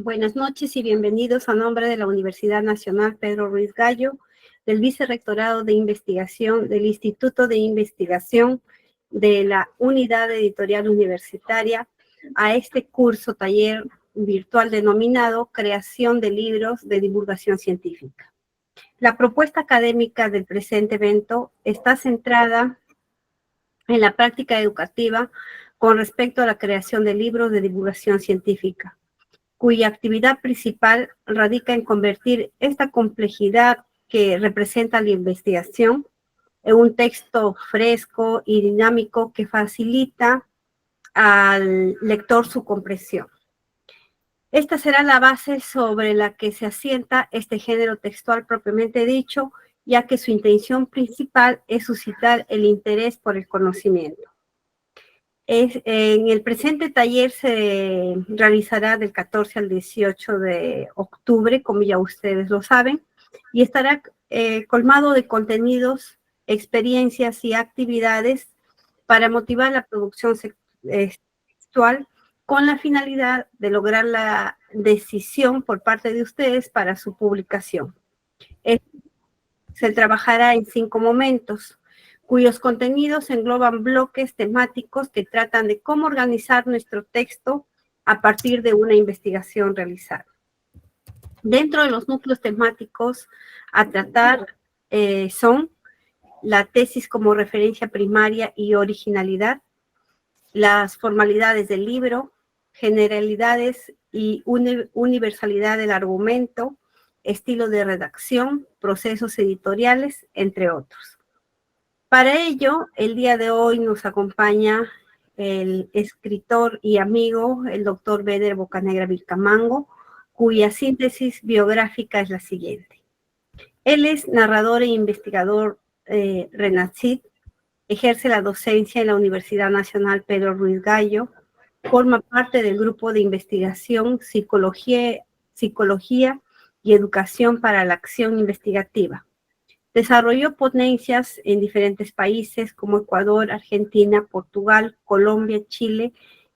Buenas noches y bienvenidos a nombre de la Universidad Nacional Pedro Ruiz Gallo, del Vicerrectorado de Investigación, del Instituto de Investigación de la Unidad Editorial Universitaria, a este curso taller virtual denominado Creación de Libros de Divulgación Científica. La propuesta académica del presente evento está centrada en la práctica educativa con respecto a la creación de libros de divulgación científica, cuya actividad principal radica en convertir esta complejidad que representa la investigación en un texto fresco y dinámico que facilita al lector su comprensión. Esta será la base sobre la que se asienta este género textual propiamente dicho, ya que su intención principal es suscitar el interés por el conocimiento. En el presente taller se realizará del 14 al 18 de octubre, como ya ustedes lo saben, y estará colmado de contenidos, experiencias y actividades para motivar la producción textual con la finalidad de lograr la decisión por parte de ustedes para su publicación. Se trabajará en 5 momentos, cuyos contenidos engloban bloques temáticos que tratan de cómo organizar nuestro texto a partir de una investigación realizada. Dentro de los núcleos temáticos a tratar son la tesis como referencia primaria y originalidad, las formalidades del libro, generalidades y universalidad del argumento, estilo de redacción, procesos editoriales, entre otros. Para ello, el día de hoy nos acompaña el escritor y amigo, el doctor Beder Bocanegra Vilcamango, cuya síntesis biográfica es la siguiente. Él es narrador e investigador RENACYT, ejerce la docencia en la Universidad Nacional Pedro Ruiz Gallo, forma parte del grupo de investigación Psicología y Educación para la Acción Investigativa. Desarrolló ponencias en diferentes países como Ecuador, Argentina, Portugal, Colombia, Chile,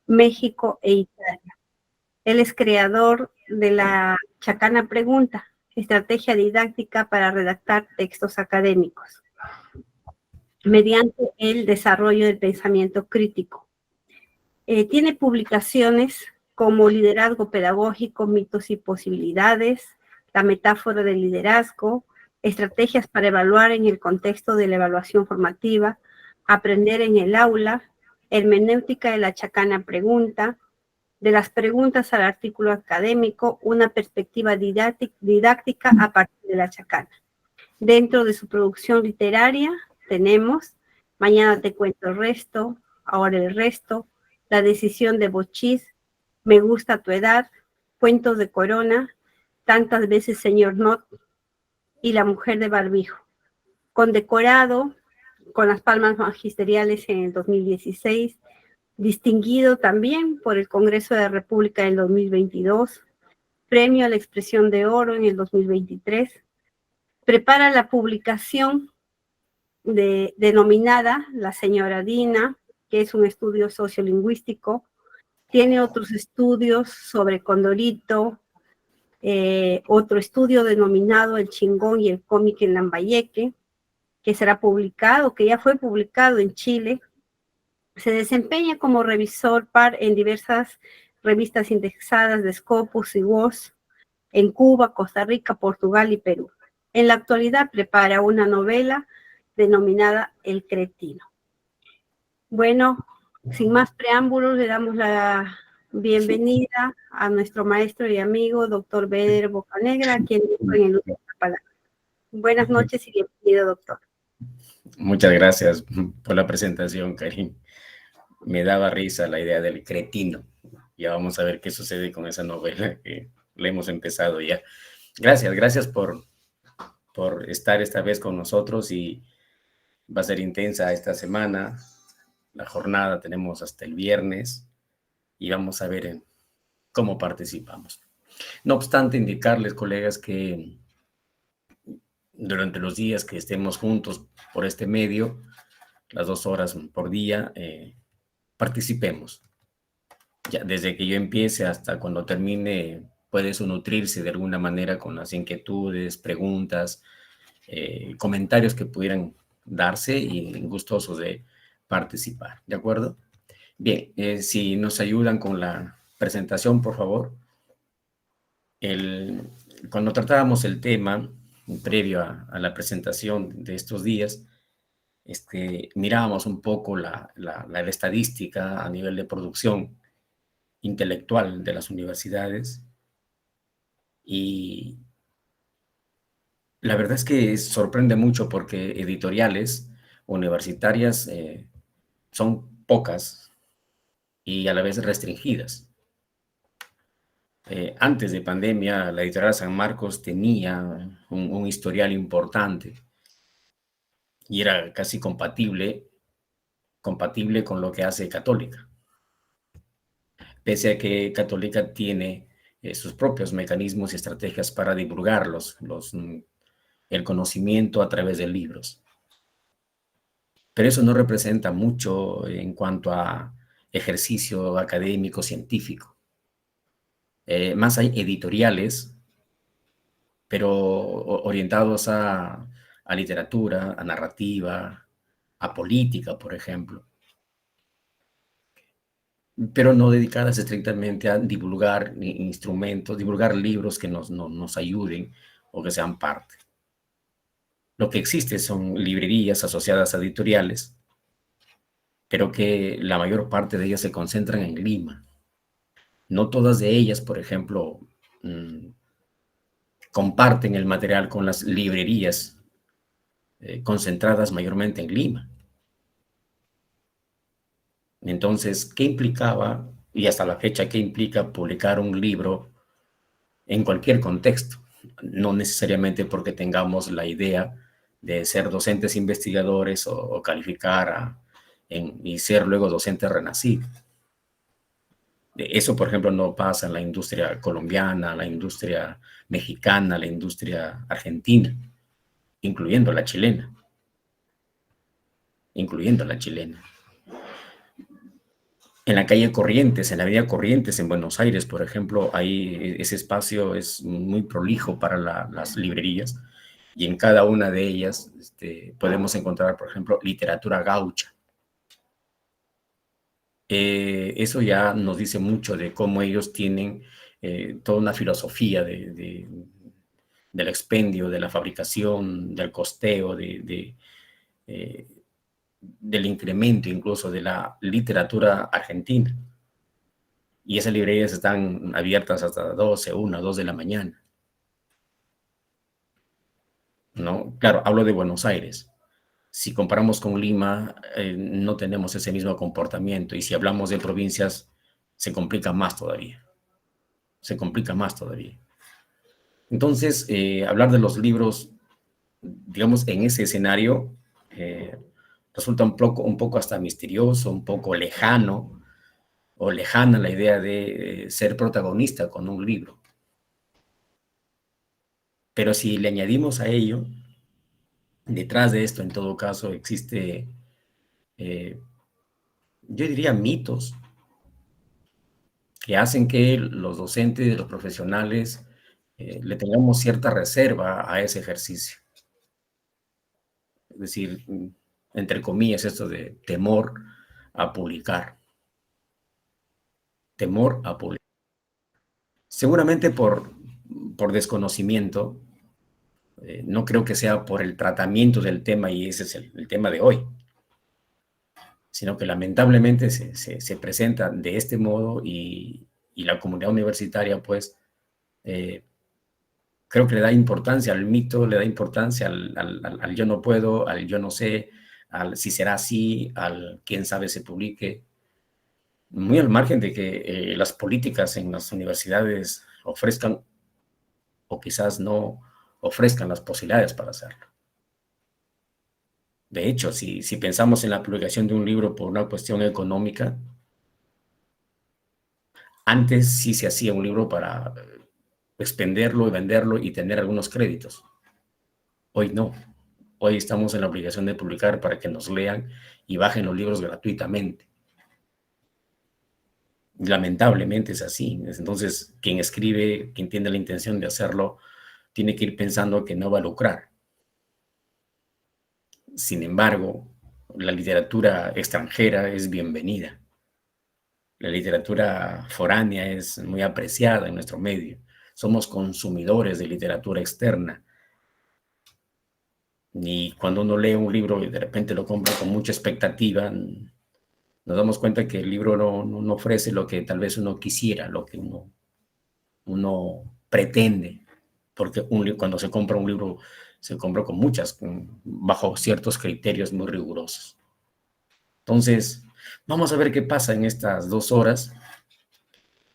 México e Italia. Él es creador de la Chacana Pregunta, estrategia didáctica para redactar textos académicos, mediante el desarrollo del pensamiento crítico. Tiene publicaciones como Liderazgo Pedagógico, Mitos y Posibilidades, La Metáfora del Liderazgo, Estrategias para evaluar en el contexto de la evaluación formativa, Aprender en el aula, Hermenéutica de la Chacana Pregunta, De las preguntas al artículo académico, una perspectiva didáctica a partir de la chacana. Dentro de su producción literaria tenemos Mañana te cuento el resto, Ahora el resto, La decisión de Bochis, Me gusta tu edad, Cuentos de Corona, Tantas veces señor Not y La mujer de barbijo. Condecorado con las palmas magisteriales en el 2016, distinguido también por el Congreso de la República en el 2022, Premio a la Expresión de Oro en el 2023, prepara la publicación denominada La Señora Dina, que es un estudio sociolingüístico, tiene otros estudios sobre Condorito, otro estudio denominado El Chingón y el cómic en Lambayeque, que será publicado, que ya fue publicado en Chile. Se desempeña como revisor par en diversas revistas indexadas de Scopus y WOS en Cuba, Costa Rica, Portugal y Perú. En la actualidad prepara una novela denominada El Cretino. Bueno, sin más preámbulos, le damos la bienvenida a nuestro maestro y amigo, doctor Beder Bocanegra, quien dijo en el uso de la palabra. Buenas noches y bienvenido, doctor. Muchas gracias por la presentación, Karim. Me daba risa la idea del cretino. Ya vamos a ver qué sucede con esa novela que la hemos empezado ya. Gracias por estar esta vez con nosotros y va a ser intensa esta semana. La jornada tenemos hasta el viernes y vamos a ver cómo participamos. No obstante, indicarles, colegas, que durante los días que estemos juntos por este medio, las 2 horas por día, participemos. Ya desde que yo empiece hasta cuando termine, puede eso nutrirse de alguna manera con las inquietudes, preguntas, comentarios que pudieran darse y gustosos de participar. ¿De acuerdo? Bien, si nos ayudan con la presentación, por favor. Cuando tratábamos el tema previo a la presentación de estos días, mirábamos un poco la estadística a nivel de producción intelectual de las universidades y la verdad es que sorprende mucho porque editoriales universitarias son pocas y a la vez restringidas. Antes de pandemia, la editorial San Marcos tenía un historial importante y era casi compatible con lo que hace Católica, pese a que Católica tiene sus propios mecanismos y estrategias para divulgar el conocimiento a través de libros. Pero eso no representa mucho en cuanto a ejercicio académico científico. Más hay editoriales, pero orientados a literatura, a narrativa, a política, por ejemplo, pero no dedicadas estrictamente a divulgar instrumentos, divulgar libros que nos ayuden o que sean parte. Lo que existe son librerías asociadas a editoriales, pero que la mayor parte de ellas se concentran en Lima. No todas de ellas, por ejemplo, comparten el material con las librerías concentradas mayormente en Lima. Entonces, ¿qué implicaba, y hasta la fecha, qué implica publicar un libro en cualquier contexto? No necesariamente porque tengamos la idea de ser docentes investigadores o calificar y ser luego docente renacido. Eso, por ejemplo, no pasa en la industria colombiana, la industria mexicana, la industria argentina, incluyendo la chilena. En la calle Corrientes, en la avenida Corrientes, en Buenos Aires, por ejemplo, ahí ese espacio es muy prolijo para las librerías y en cada una de ellas podemos encontrar, por ejemplo, literatura gaucha. Eso ya nos dice mucho de cómo ellos tienen toda una filosofía del expendio, de la fabricación, del costeo, del incremento incluso de la literatura argentina. Y esas librerías están abiertas hasta 12, 1, 2 de la mañana. ¿No? Claro, hablo de Buenos Aires. Si comparamos con Lima, no tenemos ese mismo comportamiento. Y si hablamos de provincias, se complica más todavía. Entonces, hablar de los libros, digamos, en ese escenario, resulta un poco hasta misterioso, un poco lejano, o lejana la idea de ser protagonista con un libro. Pero si le añadimos a ello, detrás de esto, en todo caso, existe, yo diría, mitos que hacen que los docentes, los profesionales, le tengamos cierta reserva a ese ejercicio. Es decir, entre comillas, esto de temor a publicar. Temor a publicar. Seguramente por desconocimiento, no creo que sea por el tratamiento del tema, y ese es el tema de hoy, sino que lamentablemente se presenta de este modo y la comunidad universitaria, pues, creo que le da importancia al mito, le da importancia al yo no puedo, al yo no sé, al si será así, al quién sabe se publique, muy al margen de que las políticas en las universidades ofrezcan o quizás no ofrezcan las posibilidades para hacerlo. De hecho, si pensamos en la publicación de un libro por una cuestión económica, antes sí se hacía un libro para expenderlo y venderlo y tener algunos créditos. Hoy no. Hoy estamos en la obligación de publicar para que nos lean y bajen los libros gratuitamente. Lamentablemente es así. Entonces, quien escribe, quien tiene la intención de hacerlo, tiene que ir pensando que no va a lucrar. Sin embargo, la literatura extranjera es bienvenida. La literatura foránea es muy apreciada en nuestro medio. Somos consumidores de literatura externa. Y cuando uno lee un libro y de repente lo compra con mucha expectativa, nos damos cuenta que el libro no ofrece lo que tal vez uno quisiera, lo que uno pretende, porque cuando se compra un libro, se compra bajo ciertos criterios muy rigurosos. Entonces, vamos a ver qué pasa en estas 2 horas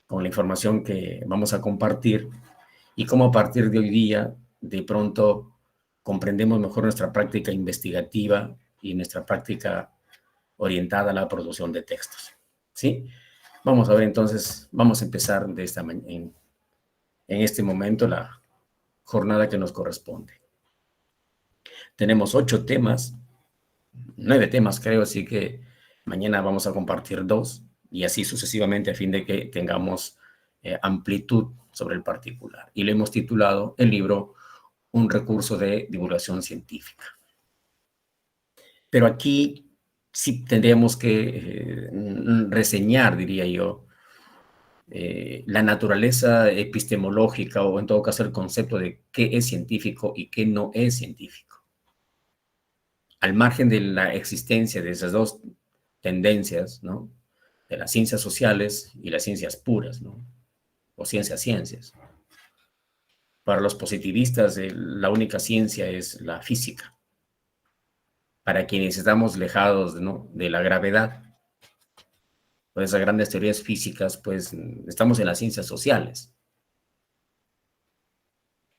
con la información que vamos a compartir y cómo a partir de hoy día, de pronto, comprendemos mejor nuestra práctica investigativa y nuestra práctica orientada a la producción de textos. ¿Sí? Vamos a ver entonces, vamos a empezar en este momento la jornada que nos corresponde. Tenemos 8 temas, 9 temas creo, así que mañana vamos a compartir 2 y así sucesivamente a fin de que tengamos amplitud sobre el particular. Y le hemos titulado el libro Un recurso de divulgación científica. Pero aquí sí tendríamos que reseñar, diría yo, la naturaleza epistemológica o en todo caso el concepto de qué es científico y qué no es científico. Al margen de la existencia de esas dos tendencias, ¿no? De las ciencias sociales y las ciencias puras, ¿no? O ciencias. Para los positivistas, la única ciencia es la física. Para quienes estamos alejados, ¿no? De la gravedad, o de esas grandes teorías físicas, pues estamos en las ciencias sociales.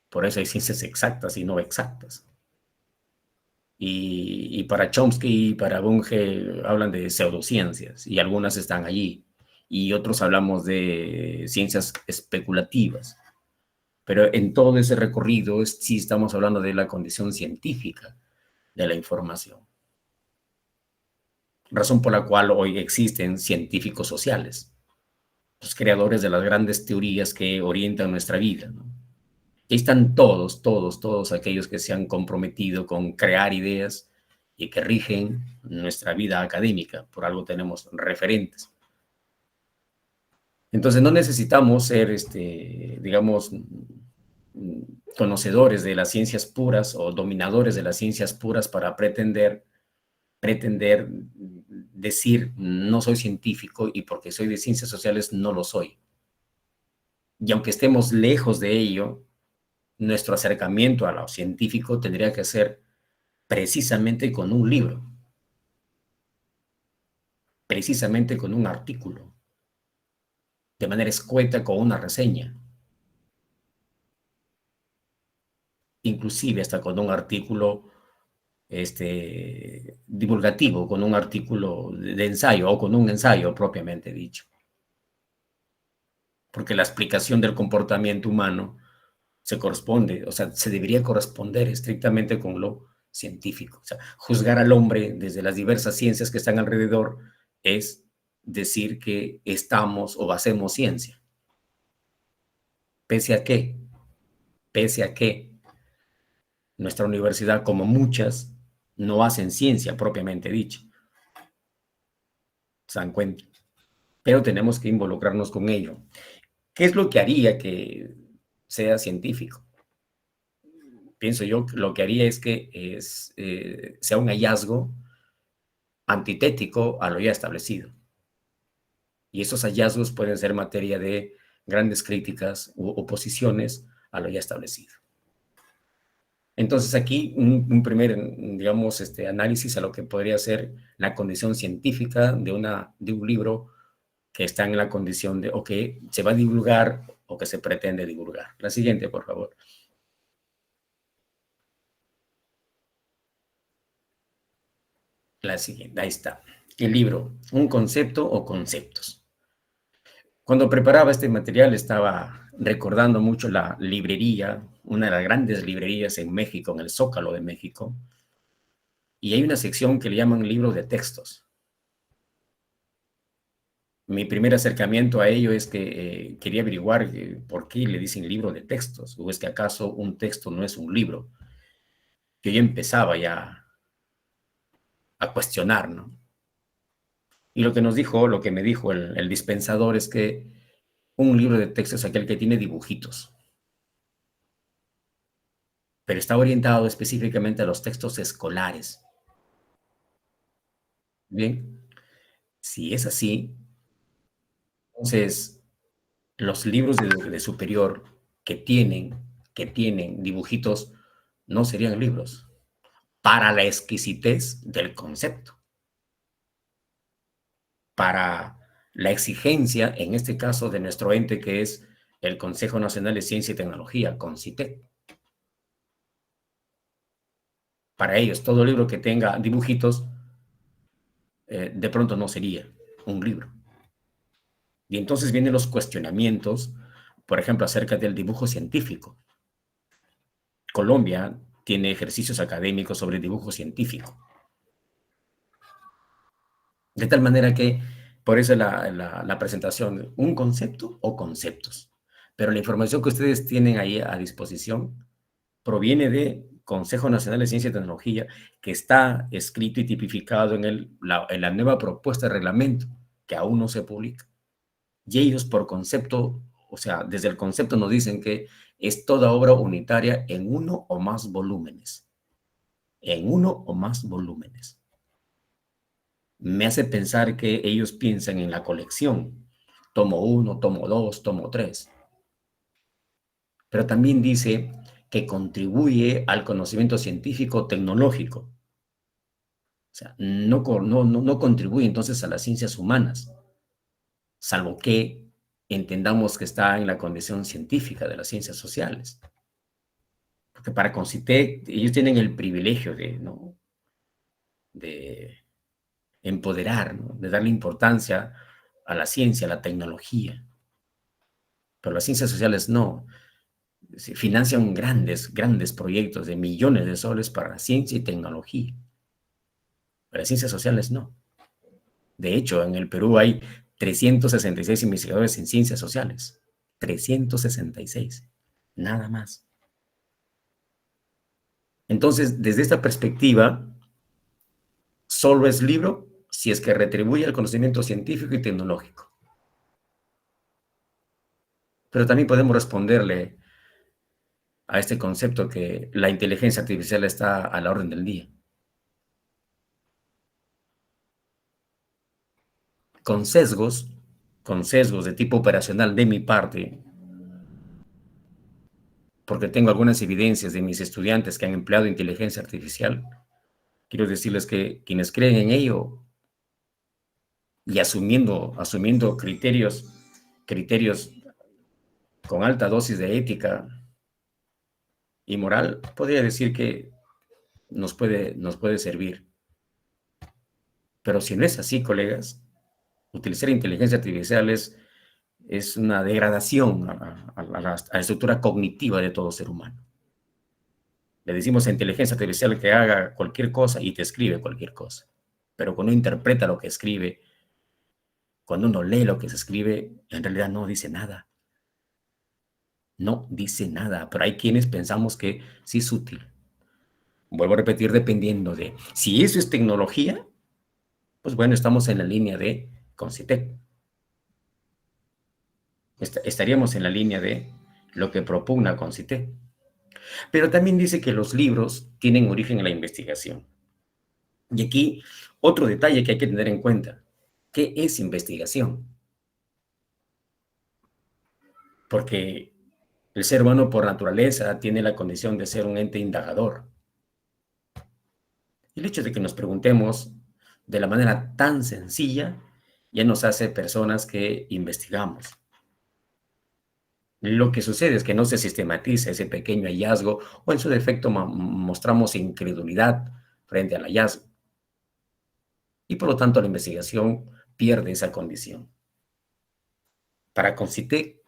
Por eso hay ciencias exactas y no exactas. Y para Chomsky y para Bunge hablan de pseudociencias y algunas están allí. Y otros hablamos de ciencias especulativas. Pero en todo ese recorrido sí estamos hablando de la condición científica de la información. Razón por la cual hoy existen científicos sociales, los creadores de las grandes teorías que orientan nuestra vida, ¿no? Ahí están todos aquellos que se han comprometido con crear ideas y que rigen nuestra vida académica. Por algo tenemos referentes. Entonces no necesitamos ser, digamos, conocedores de las ciencias puras o dominadores de las ciencias puras para pretender decir no soy científico y porque soy de ciencias sociales no lo soy. Y aunque estemos lejos de ello, nuestro acercamiento a lo científico tendría que ser precisamente con un libro, precisamente con un artículo, de manera escueta con una reseña, inclusive hasta con un artículo divulgativo, con un artículo de ensayo o con un ensayo propiamente dicho. Porque la explicación del comportamiento humano se corresponde, o sea, se debería corresponder estrictamente con lo científico. O sea, juzgar al hombre desde las diversas ciencias que están alrededor es decir que estamos o hacemos ciencia. Pese a que nuestra universidad, como muchas, no hacen ciencia propiamente dicha. ¿Se dan cuenta? Pero tenemos que involucrarnos con ello. ¿Qué es lo que haría que sea científico? Pienso yo que lo que haría es que sea un hallazgo antitético a lo ya establecido. Y esos hallazgos pueden ser materia de grandes críticas u oposiciones a lo ya establecido. Entonces aquí un primer, digamos, análisis a lo que podría ser la condición científica de un libro que está en la condición de o que se va a divulgar o que se pretende divulgar. La siguiente, por favor. La siguiente, ahí está. El libro, un concepto o conceptos. Cuando preparaba este material estaba recordando mucho la librería, una de las grandes librerías en México, en el Zócalo de México, y hay una sección que le llaman libro de textos. mi primer acercamiento a ello es que quería averiguar por qué le dicen libro de textos, o es que acaso un texto no es un libro. Yo ya empezaba ya a cuestionar, ¿no? Y lo que nos dijo, lo que me dijo el dispensador es que un libro de texto es aquel que tiene dibujitos, pero está orientado específicamente a los textos escolares. Bien, si es así, entonces los libros de superior que tienen dibujitos no serían libros para la exquisitez del concepto, para la exigencia, en este caso, de nuestro ente que es el Consejo Nacional de Ciencia y Tecnología, CONCITEC. Para ellos, todo libro que tenga dibujitos, de pronto no sería un libro. Y entonces vienen los cuestionamientos, por ejemplo, acerca del dibujo científico. Colombia tiene ejercicios académicos sobre dibujo científico. De tal manera que, por eso la presentación, un concepto o conceptos. Pero la información que ustedes tienen ahí a disposición proviene de Consejo Nacional de Ciencia y Tecnología, que está escrito y tipificado en la nueva propuesta de reglamento, que aún no se publica. Y ellos por concepto, o sea, desde el concepto nos dicen que es toda obra unitaria en uno o más volúmenes. En uno o más volúmenes. Me hace pensar que ellos piensan en la colección. Tomo 1, tomo 2, tomo 3. Pero también dice que contribuye al conocimiento científico tecnológico. O sea, no contribuye entonces a las ciencias humanas, salvo que entendamos que está en la condición científica de las ciencias sociales. Porque para Concitec, ellos tienen el privilegio de, ¿no?, de empoderar, ¿no?, de darle importancia a la ciencia, a la tecnología. Pero las ciencias sociales no. Se financian grandes proyectos de millones de soles para ciencia y tecnología. Pero las ciencias sociales no. De hecho, en el Perú hay 366 investigadores en ciencias sociales. 366. Nada más. Entonces, desde esta perspectiva, solo es libro si es que retribuye al conocimiento científico y tecnológico. Pero también podemos responderle a este concepto que la inteligencia artificial está a la orden del día. Con sesgos de tipo operacional de mi parte, porque tengo algunas evidencias de mis estudiantes que han empleado inteligencia artificial, quiero decirles que quienes creen en ello y asumiendo criterios con alta dosis de ética y moral, podría decir que nos puede servir. Pero si no es así, colegas, utilizar inteligencia artificial es una degradación a la estructura cognitiva de todo ser humano. Le decimos a inteligencia artificial que haga cualquier cosa y te escribe cualquier cosa. Pero cuando uno interpreta lo que escribe, cuando uno lee lo que se escribe, en realidad no dice nada. No dice nada, pero hay quienes pensamos que sí es útil. Vuelvo a repetir, dependiendo de si eso es tecnología, pues bueno, estamos en la línea de Concitec. Estaríamos en la línea de lo que propugna Concitec. Pero también dice que los libros tienen origen en la investigación. Y aquí otro detalle que hay que tener en cuenta. ¿Qué es investigación? Porque el ser humano por naturaleza tiene la condición de ser un ente indagador. El hecho de que nos preguntemos de la manera tan sencilla ya nos hace personas que investigamos. Lo que sucede es que no se sistematiza ese pequeño hallazgo o en su defecto mostramos incredulidad frente al hallazgo. Y por lo tanto la investigación pierde esa condición. Para Concitec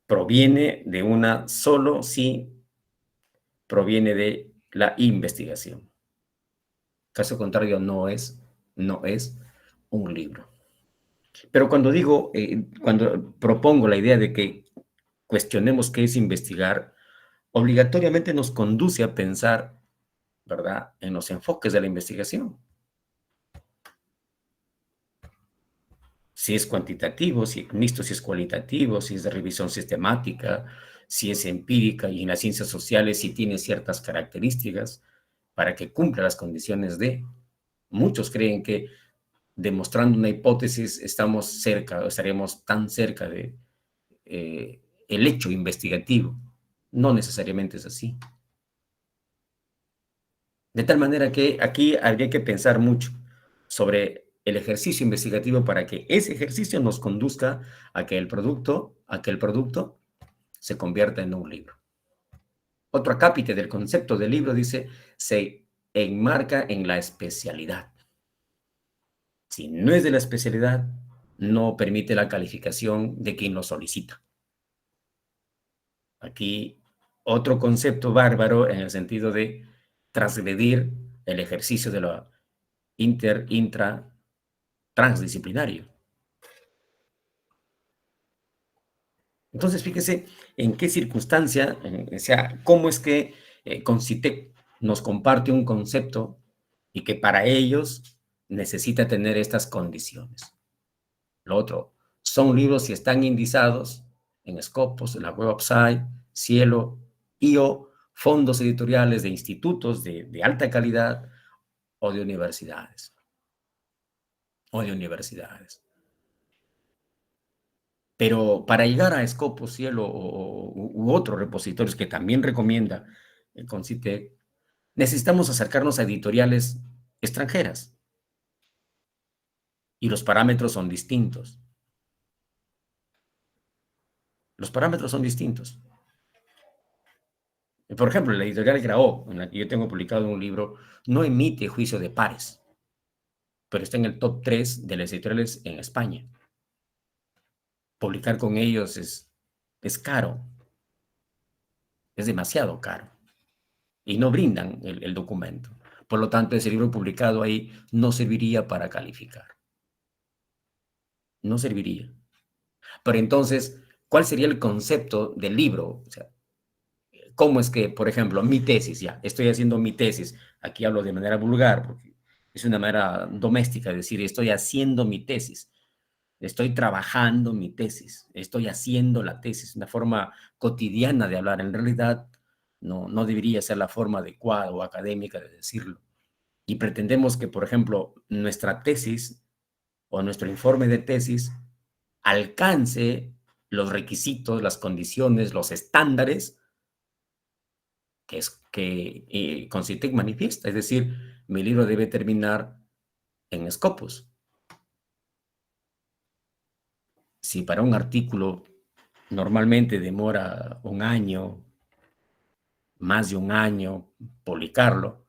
proviene de una solo si proviene de la investigación. Caso contrario, no es un libro. Pero cuando digo, cuando propongo la idea de que cuestionemos qué es investigar, obligatoriamente nos conduce a pensar, ¿verdad?, en los enfoques de la investigación. Si es cuantitativo, si es mixto, si es cualitativo, si es de revisión sistemática, si es empírica, y en las ciencias sociales si tiene ciertas características para que cumpla las condiciones de. Muchos creen que demostrando una hipótesis estamos cerca, o estaríamos tan cerca de el hecho investigativo. No necesariamente es así. De tal manera que aquí habría que pensar mucho sobre el ejercicio investigativo para que ese ejercicio nos conduzca a que el producto se convierta en un libro. Otro acápite del concepto del libro dice, se enmarca en la especialidad. Si no es de la especialidad, no permite la calificación de quien lo solicita. Aquí otro concepto bárbaro en el sentido de transgredir el ejercicio de lo intra, transdisciplinario. Entonces, fíjese en qué circunstancia, o sea, cómo es que Concitec nos comparte un concepto y que para ellos necesita tener estas condiciones. Lo otro, son libros que están indizados en Scopus, en la Web of Science, Cielo, o fondos editoriales de institutos de alta calidad o de universidades. Pero para llegar a Scopus, Cielo u otros repositorios que también recomienda el Concitec, necesitamos acercarnos a editoriales extranjeras y los parámetros son distintos. Los parámetros son distintos. Por ejemplo, la editorial Graó, en la que yo tengo publicado un libro, no emite juicio de pares, pero está en el top 3 de las editoriales en España. Publicar con ellos es caro, es demasiado caro, y no brindan el documento. Por lo tanto, ese libro publicado ahí no serviría para calificar. No serviría. Pero entonces, ¿cuál sería el concepto del libro? O sea, ¿cómo es que, por ejemplo, mi tesis, ya, estoy haciendo mi tesis, aquí hablo de manera vulgar, porque es una manera doméstica de decir, estoy haciendo mi tesis, estoy trabajando mi tesis, estoy haciendo la tesis, una forma cotidiana de hablar, en realidad no debería ser la forma adecuada o académica de decirlo. Y pretendemos que, por ejemplo, nuestra tesis o nuestro informe de tesis alcance los requisitos, las condiciones, los estándares que Concitec manifiesta. Es decir, mi libro debe terminar en Scopus. Si para un artículo normalmente demora un año, más de un año, publicarlo,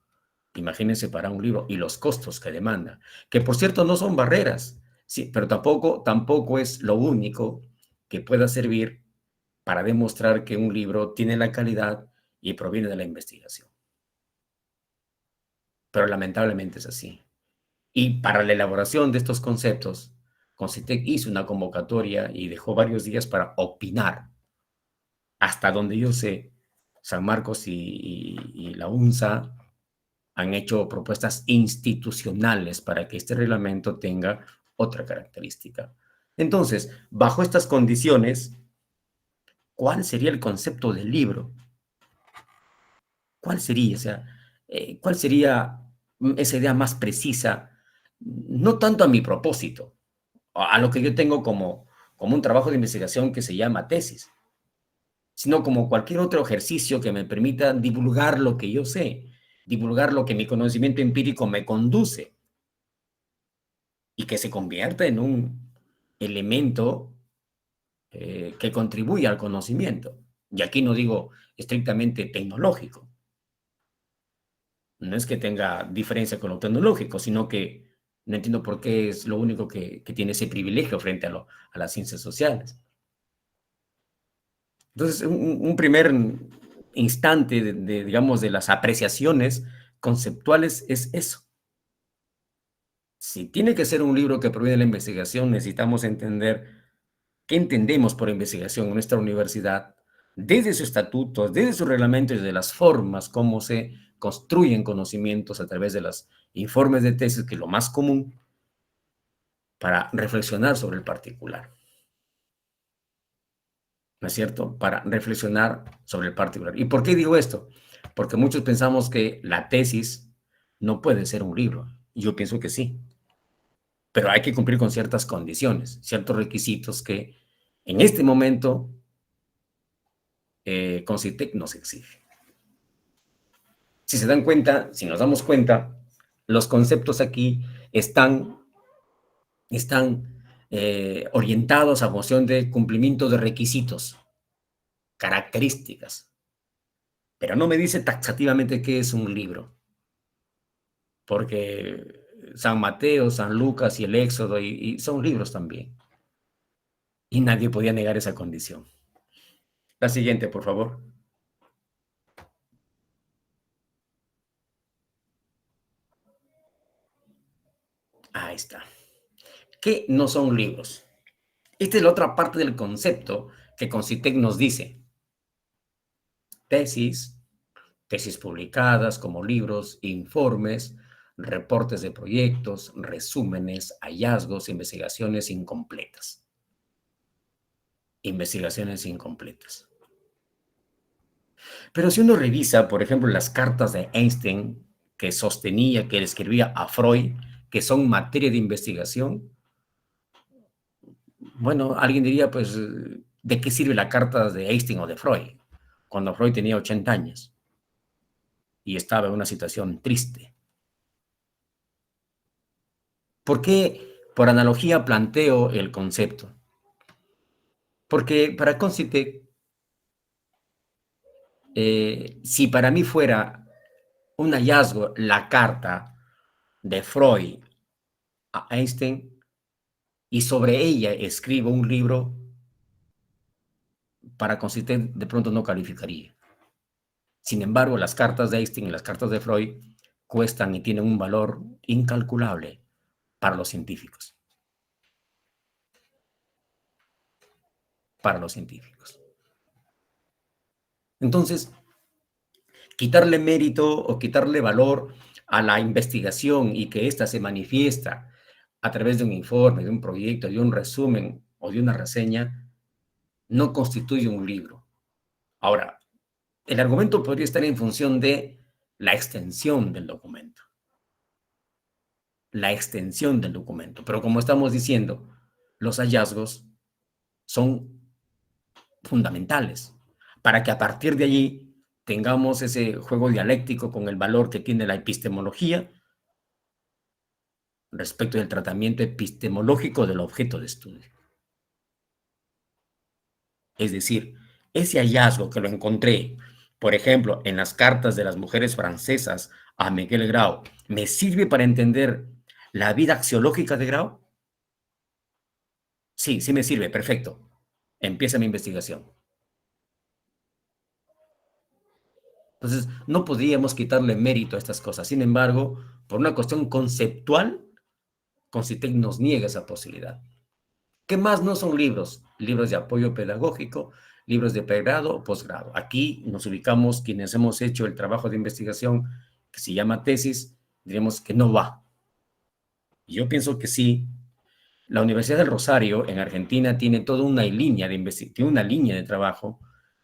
imagínense para un libro y los costos que demanda, que por cierto no son barreras, sí, pero tampoco es lo único que pueda servir para demostrar que un libro tiene la calidad y proviene de la investigación. Pero lamentablemente es así. Y para la elaboración de estos conceptos, Concitec hizo una convocatoria y dejó varios días para opinar. Hasta donde yo sé, San Marcos y la UNSA han hecho propuestas institucionales para que este reglamento tenga otra característica. Entonces, bajo estas condiciones, ¿cuál sería el concepto del libro? ¿Cuál sería? O sea, ¿cuál sería esa idea más precisa? No tanto a mi propósito, a lo que yo tengo como un trabajo de investigación que se llama tesis, sino como cualquier otro ejercicio que me permita divulgar lo que yo sé, divulgar lo que mi conocimiento empírico me conduce y que se convierta en un elemento que contribuye al conocimiento. Y aquí no digo estrictamente tecnológico. No es que tenga diferencia con lo tecnológico, sino que no entiendo por qué es lo único que tiene ese privilegio frente a las ciencias sociales. Entonces, un primer instante digamos, de las apreciaciones conceptuales es eso. Si tiene que ser un libro que proviene de la investigación, necesitamos entender qué entendemos por investigación en nuestra universidad, desde sus estatutos, desde sus reglamentos, desde las formas, cómo se construyen conocimientos a través de los informes de tesis, que es lo más común, para reflexionar sobre el particular. ¿No es cierto? Para reflexionar sobre el particular. ¿Y por qué digo esto? Porque muchos pensamos que la tesis no puede ser un libro. Yo pienso que sí, pero hay que cumplir con ciertas condiciones, ciertos requisitos que en este momento Concitec nos exige. Si se dan cuenta, si nos damos cuenta, los conceptos aquí están orientados a función de cumplimiento de requisitos, características, pero no me dice taxativamente qué es un libro, porque San Mateo, San Lucas y el Éxodo y son libros también, y nadie podía negar esa condición. La siguiente, por favor. Ahí está. ¿Qué no son libros? Esta es la otra parte del concepto que Concitec nos dice. Tesis, tesis publicadas como libros, informes, reportes de proyectos, resúmenes, hallazgos, investigaciones incompletas. Investigaciones incompletas. Pero si uno revisa, por ejemplo, las cartas de Einstein que sostenía, que le escribía a Freud, que son materia de investigación, bueno, alguien diría, pues, ¿de qué sirve la carta de Einstein o de Freud? Cuando Freud tenía 80 años y estaba en una situación triste. ¿Por qué, por analogía, planteo el concepto? Porque para Concitec, si para mí fuera un hallazgo la carta de Freud a Einstein y sobre ella escribo un libro, para Concitec de pronto no calificaría. Sin embargo, las cartas de Einstein y las cartas de Freud cuestan y tienen un valor incalculable para los científicos. Para los científicos. Entonces, quitarle mérito o quitarle valor a la investigación y que ésta se manifiesta a través de un informe, de un proyecto, de un resumen o de una reseña, no constituye un libro. Ahora, el argumento podría estar en función de la extensión del documento. La extensión del documento. Pero como estamos diciendo, los hallazgos son fundamentales para que a partir de allí tengamos ese juego dialéctico con el valor que tiene la epistemología respecto del tratamiento epistemológico del objeto de estudio. Es decir, ese hallazgo que lo encontré, por ejemplo, en las cartas de las mujeres francesas a Miguel Grau, ¿me sirve para entender la vida axiológica de Grau? Sí, sí me sirve, perfecto. Empieza mi investigación. Entonces, no podríamos quitarle mérito a estas cosas. Sin embargo, por una cuestión conceptual, Concitec nos niega esa posibilidad. ¿Qué más no son libros? Libros de apoyo pedagógico, libros de pregrado o posgrado. Aquí nos ubicamos quienes hemos hecho el trabajo de investigación que se llama tesis, diremos que no va. Y yo pienso que sí. La Universidad del Rosario en Argentina tiene toda una línea tiene una línea de trabajo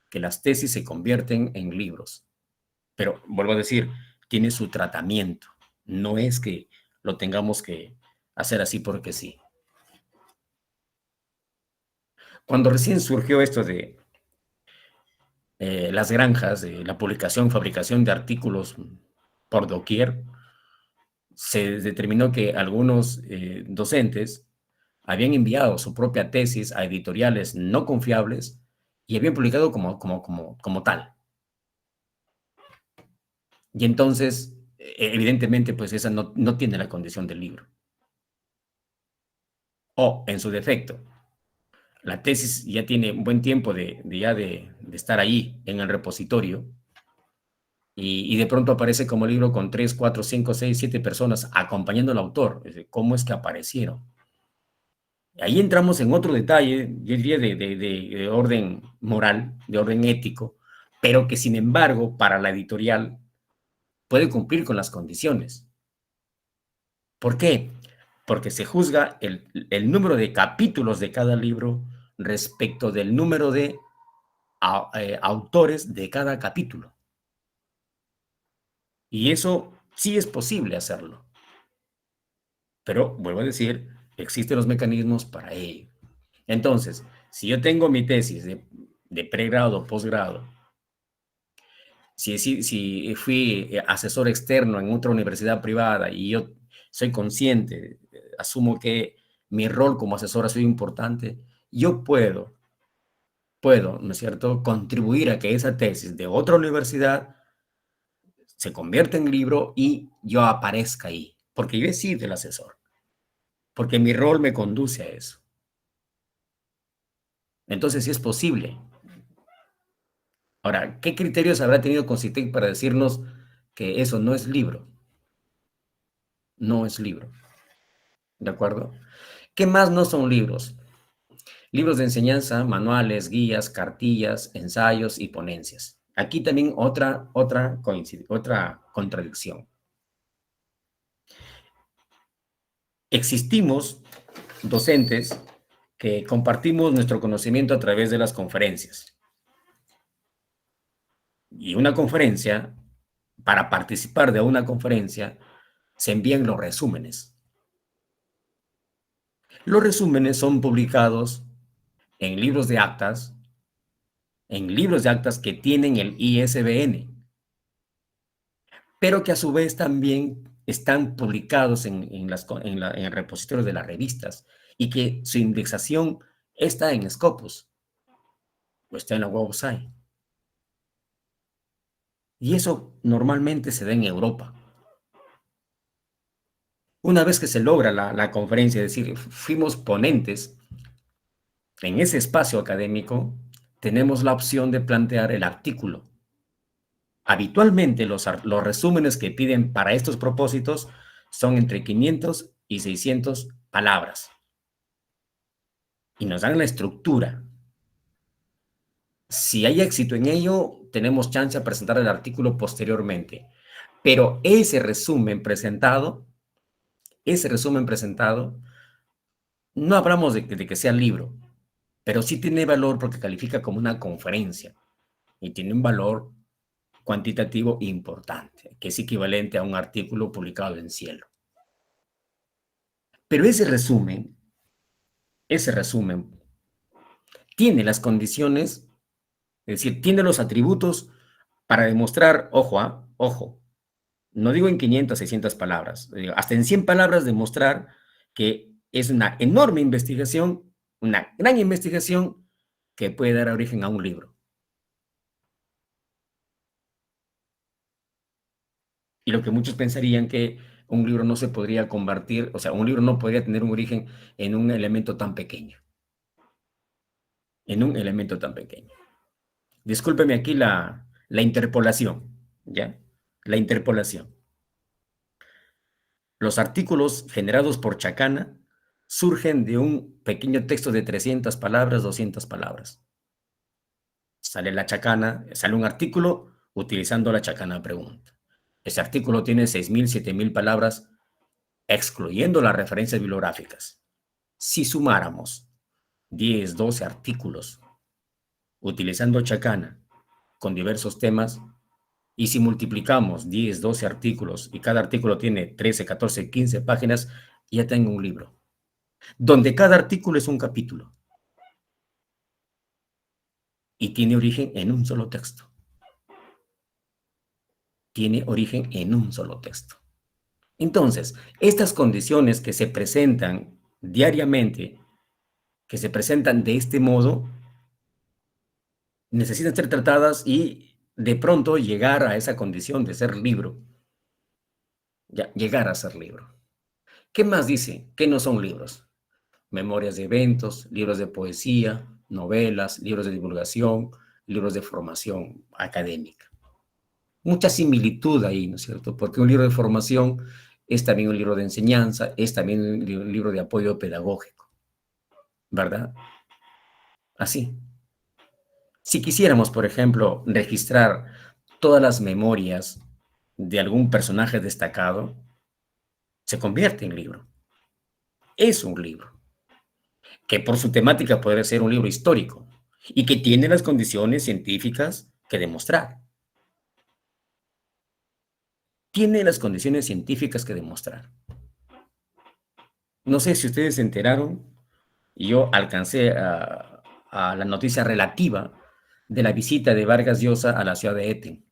que las tesis se convierten en libros. Pero vuelvo a decir, tiene su tratamiento. No es que lo tengamos que hacer así porque sí. Cuando recién surgió esto de las granjas, de la publicación, fabricación de artículos por doquier, se determinó que algunos docentes habían enviado su propia tesis a editoriales no confiables y habían publicado como tal. Y entonces, evidentemente, pues esa no tiene la condición del libro. O, en su defecto, la tesis ya tiene un buen tiempo de estar ahí en el repositorio y de pronto aparece como libro con 3, 4, 5, 6, 7 personas acompañando al autor. ¿Cómo es que aparecieron? Ahí entramos en otro detalle, yo diría de orden moral, de orden ético, pero que sin embargo para la editorial puede cumplir con las condiciones. ¿Por qué? Porque se juzga el número de capítulos de cada libro respecto del número de autores de cada capítulo. Y eso sí es posible hacerlo. Pero, vuelvo a decir, existen los mecanismos para ello. Entonces, si yo tengo mi tesis de pregrado, posgrado, si fui asesor externo en otra universidad privada y yo soy consciente, asumo que mi rol como asesor ha sido importante, yo puedo, ¿no es cierto?, contribuir a que esa tesis de otra universidad se convierta en libro y yo aparezca ahí, porque yo he sido el asesor, porque mi rol me conduce a eso. Entonces, sí es posible. Ahora, ¿qué criterios habrá tenido Concitec para decirnos que eso no es libro? No es libro. ¿De acuerdo? ¿Qué más no son libros? Libros de enseñanza, manuales, guías, cartillas, ensayos y ponencias. Aquí también otra contradicción. Existimos docentes que compartimos nuestro conocimiento a través de las conferencias. Y una conferencia, para participar de una conferencia, se envían los resúmenes. Los resúmenes son publicados en libros de actas, que tienen el ISBN, pero que a su vez también están publicados en el repositorio de las revistas y que su indexación está en Scopus o está en la website. Y eso normalmente se da en Europa. Una vez que se logra la conferencia, es decir, fuimos ponentes en ese espacio académico, tenemos la opción de plantear el artículo. Habitualmente los resúmenes que piden para estos propósitos son entre 500 y 600 palabras. Y nos dan la estructura. Si hay éxito en ello, tenemos chance de presentar el artículo posteriormente. Pero ese resumen presentado, no hablamos de que sea libro, pero sí tiene valor porque califica como una conferencia y tiene un valor cuantitativo importante, que es equivalente a un artículo publicado en Cielo. Pero ese resumen tiene las condiciones, es decir, tiene los atributos para demostrar, ojo, no digo en 500, 600 palabras, hasta en 100 palabras demostrar que es una enorme investigación, una gran investigación que puede dar origen a un libro. Y lo que muchos pensarían que un libro no se podría convertir, o sea, un libro no podría tener un origen en un elemento tan pequeño. Discúlpeme aquí la interpolación, ¿ya? La interpolación. Los artículos generados por Chacana surgen de un pequeño texto de 300 palabras, 200 palabras. Sale un artículo utilizando la Chacana Pregunta. Ese artículo tiene 6.000, 7.000 palabras, excluyendo las referencias bibliográficas. Si sumáramos 10, 12 artículos utilizando Chacana con diversos temas, y si multiplicamos 10, 12 artículos y cada artículo tiene 13, 14, 15 páginas, ya tengo un libro, donde cada artículo es un capítulo y tiene origen en un solo texto. Entonces, estas condiciones que se presentan diariamente, que se presentan de este modo, necesitan ser tratadas y de pronto llegar a esa condición de ser libro. Llegar a ser libro. ¿Qué más dice? ¿Qué no son libros? Memorias de eventos, libros de poesía, novelas, libros de divulgación, libros de formación académica. mucha similitud ahí, ¿no es cierto? Porque un libro de formación es también un libro de enseñanza, es también un libro de apoyo pedagógico, ¿verdad? Así. Si quisiéramos, por ejemplo, registrar todas las memorias de algún personaje destacado, se convierte en libro. Es un libro, que por su temática podría ser un libro histórico y que tiene las condiciones científicas que demostrar. Tiene las condiciones científicas que demostrar. No sé si ustedes se enteraron, yo alcancé a la noticia relativa de la visita de Vargas Llosa a la ciudad de Eten.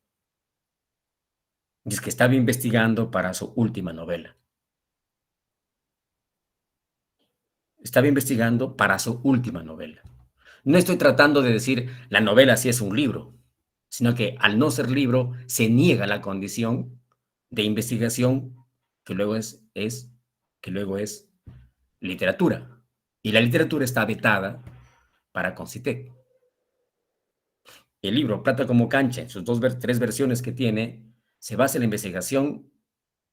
Es que estaba investigando para su última novela. Estaba investigando para su última novela. No estoy tratando de decir la novela sí es un libro, sino que al no ser libro se niega la condición de investigación que luego que luego es literatura. Y la literatura está vetada para Concitec. El libro Plata como cancha, en sus tres versiones que tiene, se basa en la investigación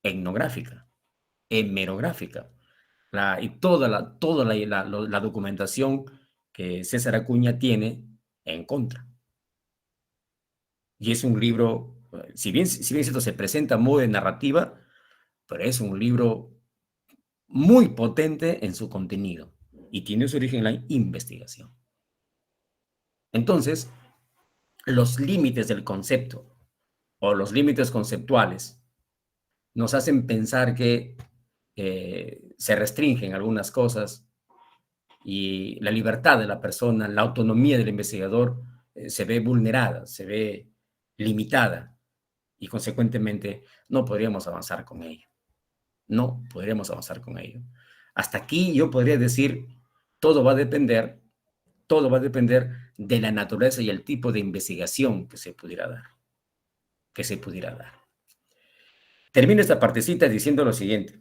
etnográfica, hemerográfica, y toda la documentación que César Acuña tiene en contra. Y es un libro, si bien cierto, se presenta muy de narrativa, pero es un libro muy potente en su contenido y tiene su origen en la investigación. Entonces, los límites del concepto o los límites conceptuales nos hacen pensar que se restringen algunas cosas y la libertad de la persona, la autonomía del investigador se ve vulnerada, se ve limitada y consecuentemente no podríamos avanzar con ello. No podríamos avanzar con ello. Hasta aquí yo podría decir, todo va a depender, todo va a depender de la naturaleza y el tipo de investigación que se pudiera dar. Que se pudiera dar. Termino esta partecita diciendo lo siguiente.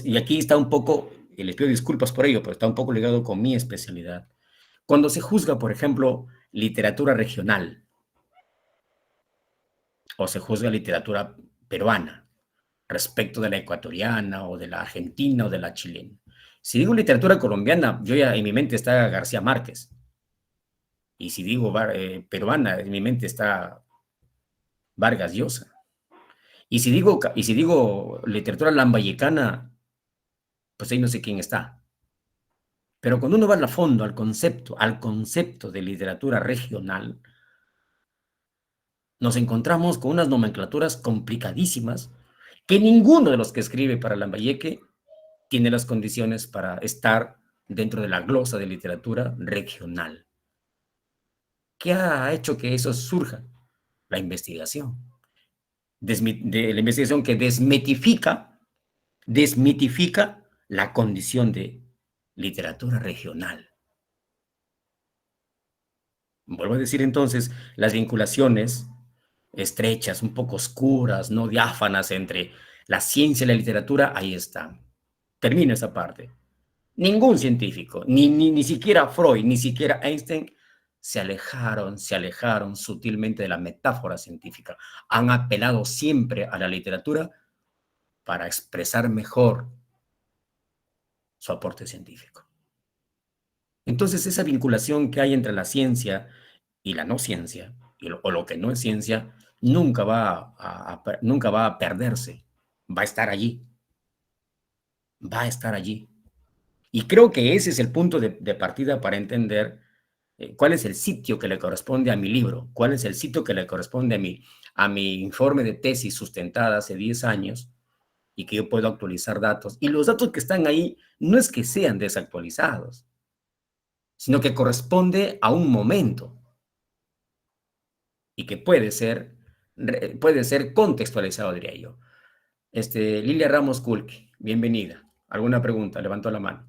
Y aquí está un poco, y les pido disculpas por ello, pero está un poco ligado con mi especialidad. Cuando se juzga, por ejemplo, literatura regional, o se juzga literatura peruana, respecto de la ecuatoriana, o de la argentina, o de la chilena. Si digo literatura colombiana, yo ya en mi mente está García Márquez. Y si digo peruana, en mi mente está Vargas Llosa. Y si digo literatura lambayecana, pues ahí no sé quién está. Pero cuando uno va a fondo al concepto de literatura regional, nos encontramos con unas nomenclaturas complicadísimas que ninguno de los que escribe para Lambayeque tiene las condiciones para estar dentro de la glosa de literatura regional. ¿Qué ha hecho que eso surja? La investigación. La investigación que desmitifica la condición de literatura regional. Vuelvo a decir entonces, las vinculaciones estrechas, un poco oscuras, no diáfanas entre la ciencia y la literatura, ahí están. Termino esa parte. Ningún científico, ni siquiera Freud, ni siquiera Einstein, se alejaron sutilmente de la metáfora científica. Han apelado siempre a la literatura para expresar mejor su aporte científico. Entonces, esa vinculación que hay entre la ciencia y la no ciencia, o lo que no es ciencia, nunca va a perderse, va a estar allí, va a estar allí. Y creo que ese es el punto de partida para entender cuál es el sitio que le corresponde a mi libro, cuál es el sitio que le corresponde a mi informe de tesis sustentada hace 10 años y que yo puedo actualizar datos. Y los datos que están ahí no es que sean desactualizados, sino que corresponde a un momento y que puede ser contextualizado, diría yo. Lilia Ramos Kulki, bienvenida. ¿Alguna pregunta? Levantó la mano.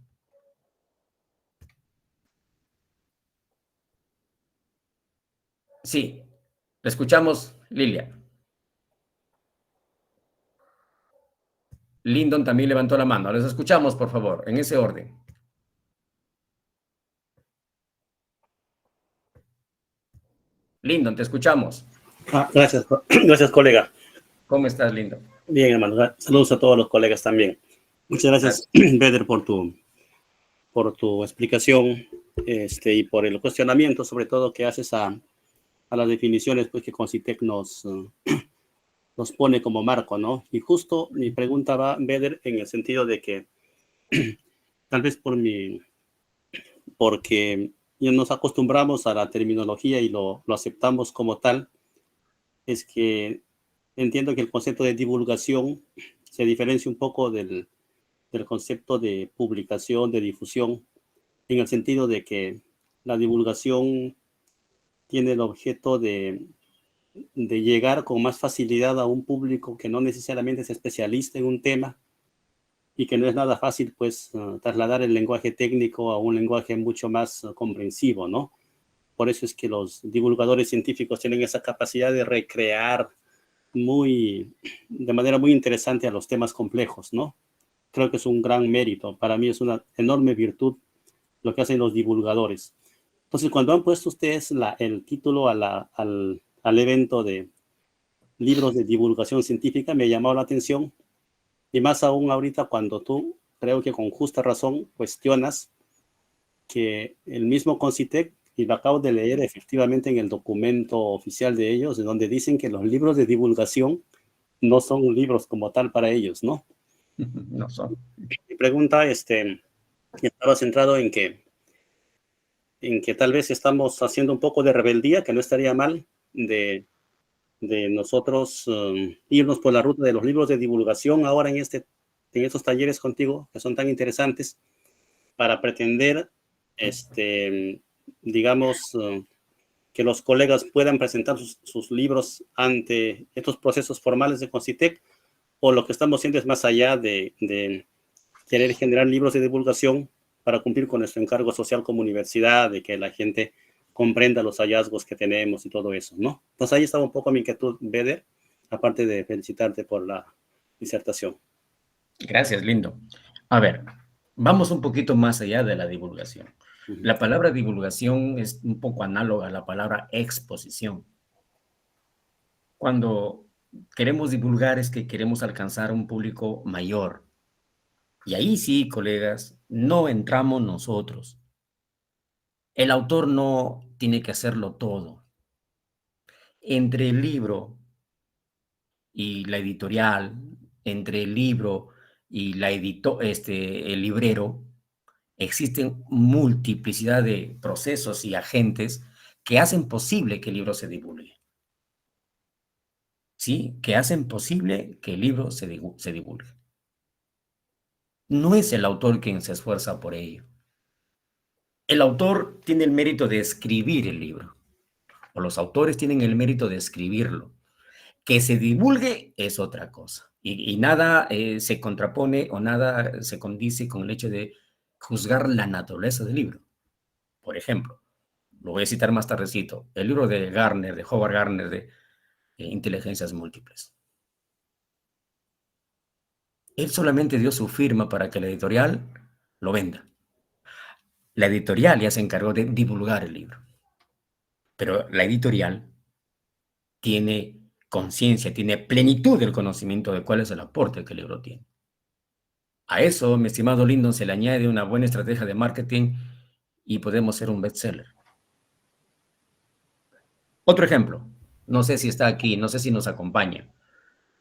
Sí, la escuchamos, Lilia. Lyndon también levantó la mano. Les escuchamos, por favor, en ese orden. Lyndon, te escuchamos. Gracias, gracias, colega. ¿Cómo estás, lindo? Bien, hermano. Saludos a todos los colegas también. Muchas gracias, Beder, por tu explicación y por el cuestionamiento, sobre todo, que haces a las definiciones pues, que Concitec nos pone como marco, ¿no? Y justo mi pregunta va, Beder, en el sentido de que tal vez porque ya nos acostumbramos a la terminología y lo aceptamos como tal, es que entiendo que el concepto de divulgación se diferencia un poco del concepto de publicación, de difusión, en el sentido de que la divulgación tiene el objeto de llegar con más facilidad a un público que no necesariamente es especialista en un tema y que no es nada fácil, pues, trasladar el lenguaje técnico a un lenguaje mucho más comprensivo, ¿no? Por eso es que los divulgadores científicos tienen esa capacidad de recrear de manera muy interesante a los temas complejos, ¿no? Creo que es un gran mérito. Para mí es una enorme virtud lo que hacen los divulgadores. Entonces, cuando han puesto ustedes el título al evento de libros de divulgación científica, me ha llamado la atención, y más aún ahorita cuando tú, creo que con justa razón, cuestionas que el mismo Concitec, y lo acabo de leer efectivamente en el documento oficial de ellos, donde dicen que los libros de divulgación no son libros como tal para ellos, ¿no? No son. Mi pregunta estaba centrado en que tal vez estamos haciendo un poco de rebeldía, que no estaría mal de nosotros irnos por la ruta de los libros de divulgación ahora en estos talleres contigo, que son tan interesantes, para pretender, digamos, que los colegas puedan presentar sus libros ante estos procesos formales de Concitec, o lo que estamos haciendo es más allá de querer generar libros de divulgación para cumplir con nuestro encargo social como universidad, de que la gente comprenda los hallazgos que tenemos y todo eso, ¿no? Entonces ahí estaba un poco mi inquietud, Beder, aparte de felicitarte por la disertación. Gracias, lindo. A ver, vamos un poquito más allá de la divulgación. La palabra divulgación es un poco análoga a la palabra exposición. Cuando queremos divulgar es que queremos alcanzar un público mayor. Y ahí sí, colegas, no entramos nosotros. El autor no tiene que hacerlo todo. Entre el libro y la editorial, entre el libro y el librero, existen multiplicidad de procesos y agentes que hacen posible que el libro se divulgue. ¿Sí? Que hacen posible que el libro se divulgue. No es el autor quien se esfuerza por ello. El autor tiene el mérito de escribir el libro, o los autores tienen el mérito de escribirlo. Que se divulgue es otra cosa. Y nada se contrapone o nada se condice con el hecho de juzgar la naturaleza del libro. Por ejemplo, lo voy a citar más tardecito, el libro de Garner, de Howard Gardner, de Inteligencias Múltiples. Él solamente dio su firma para que la editorial lo venda. La editorial ya se encargó de divulgar el libro. Pero la editorial tiene conciencia, tiene plenitud del conocimiento de cuál es el aporte que el libro tiene. A eso, mi estimado Lyndon, se le añade una buena estrategia de marketing y podemos ser un bestseller. Otro ejemplo, no sé si está aquí, no sé si nos acompaña.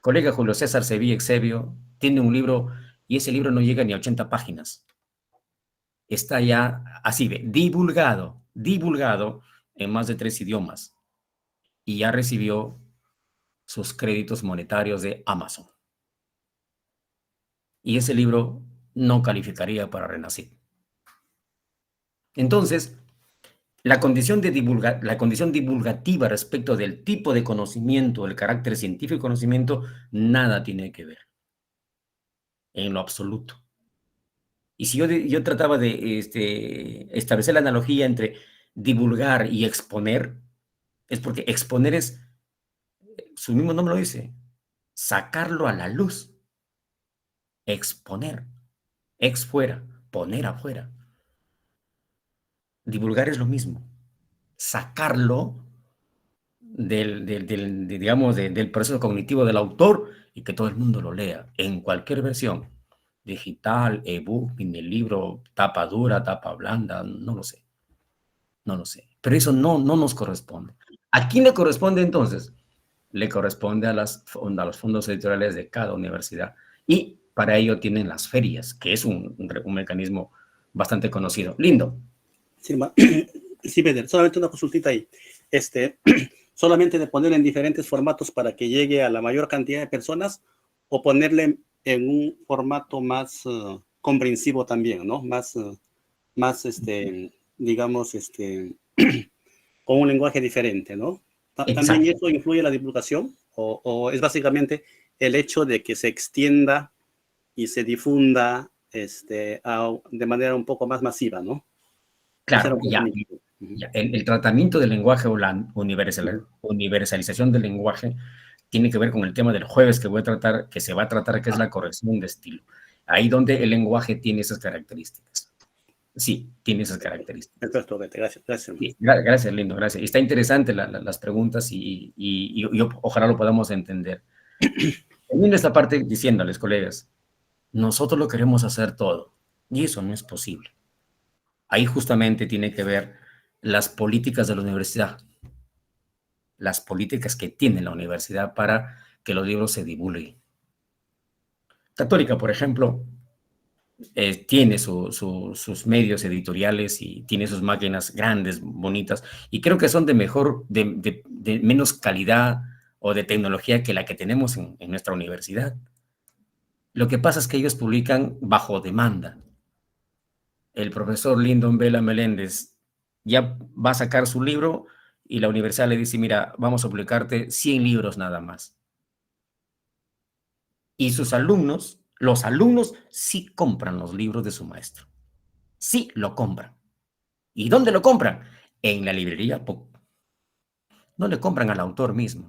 Colega Julio César Sevilla Exebio tiene un libro y ese libro no llega ni a 80 páginas. Está ya así, divulgado en más de 3 idiomas y ya recibió sus créditos monetarios de Amazon. Y ese libro no calificaría para Renacid. Entonces, la condición divulgativa respecto del tipo de conocimiento, el carácter científico de conocimiento, nada tiene que ver, en lo absoluto. Y si yo trataba de establecer la analogía entre divulgar y exponer, es porque exponer es, su mismo nombre lo dice, sacarlo a la luz, exponer, ex fuera, poner afuera. Divulgar es lo mismo, sacarlo digamos, del proceso cognitivo del autor y que todo el mundo lo lea en cualquier versión, digital, ebook, en el libro, tapa dura, tapa blanda, no lo sé, no lo sé. Pero eso no nos corresponde. ¿A quién le corresponde entonces? Le corresponde a los fondos editoriales de cada universidad. Y para ello tienen las ferias, que es un mecanismo bastante conocido. Lindo. Sí, Beder, solamente una consultita ahí. Solamente de ponerle en diferentes formatos para que llegue a la mayor cantidad de personas o ponerle en un formato más comprensivo también, ¿no? Más digamos, con un lenguaje diferente, ¿no? ¿También eso influye en la divulgación? ¿O es básicamente el hecho de que se extienda y se difunda de manera un poco más masiva, ¿no? Claro, ya. El tratamiento del lenguaje o la universalización del lenguaje tiene que ver con el tema del jueves que se va a tratar, que es la corrección de estilo. Ahí donde el lenguaje tiene esas características. Sí, tiene esas características. Perfecto, gracias. Sí, gracias, Lindo, gracias. Está interesante las preguntas y ojalá lo podamos entender. Termino esta parte diciéndoles, colegas, nosotros lo queremos hacer todo y eso no es posible. Ahí justamente tiene que ver las políticas de la universidad, las políticas que tiene la universidad para que los libros se divulguen. Católica, por ejemplo, tiene sus medios editoriales y tiene sus máquinas grandes, bonitas, y creo que son de menos calidad o de tecnología que la que tenemos en nuestra universidad. Lo que pasa es que ellos publican bajo demanda. El profesor Lyndon Vela Meléndez ya va a sacar su libro y la universidad le dice, mira, vamos a publicarte 100 libros nada más. Y sus alumnos, los alumnos sí compran los libros de su maestro. Sí lo compran. ¿Y dónde lo compran? En la librería. No le compran al autor mismo.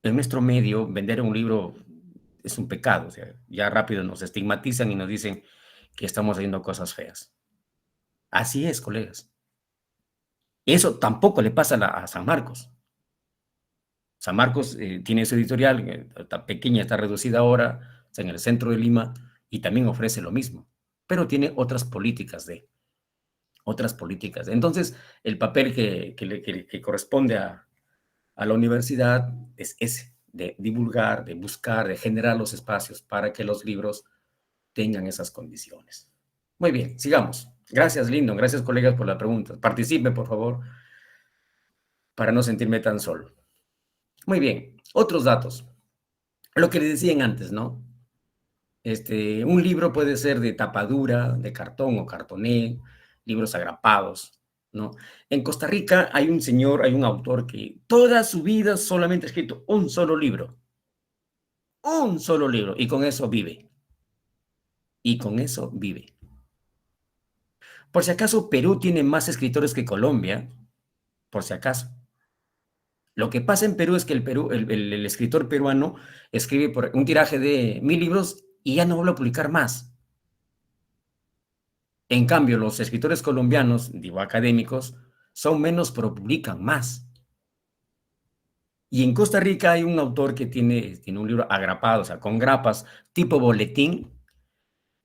En nuestro medio, vender un libro es un pecado. O sea, ya rápido nos estigmatizan y nos dicen que estamos haciendo cosas feas. Así es, colegas. Eso tampoco le pasa a San Marcos. San Marcos tiene su editorial, está pequeña, está reducida ahora, está en el centro de Lima y también ofrece lo mismo, pero tiene otras políticas Entonces, el papel que corresponde a la universidad es ese, de divulgar, de buscar, de generar los espacios para que los libros tengan esas condiciones. Muy bien, sigamos. Gracias, Lindo. Gracias, colegas, por la pregunta. Participen, por favor, para no sentirme tan solo. Muy bien, otros datos. Lo que les decían antes, ¿no? Un libro puede ser de tapadura, de cartón o cartoné, libros agrapados, ¿no? En Costa Rica hay un autor que toda su vida solamente ha escrito un solo libro, y con eso vive. Por si acaso, Perú tiene más escritores que Colombia, por si acaso. Lo que pasa en Perú es que el escritor peruano escribe por un tiraje de 1000 libros y ya no vuelve a publicar más. En cambio, los escritores colombianos, digo académicos, son menos pero publican más. Y en Costa Rica hay un autor que tiene un libro agrapado, o sea, con grapas, tipo boletín,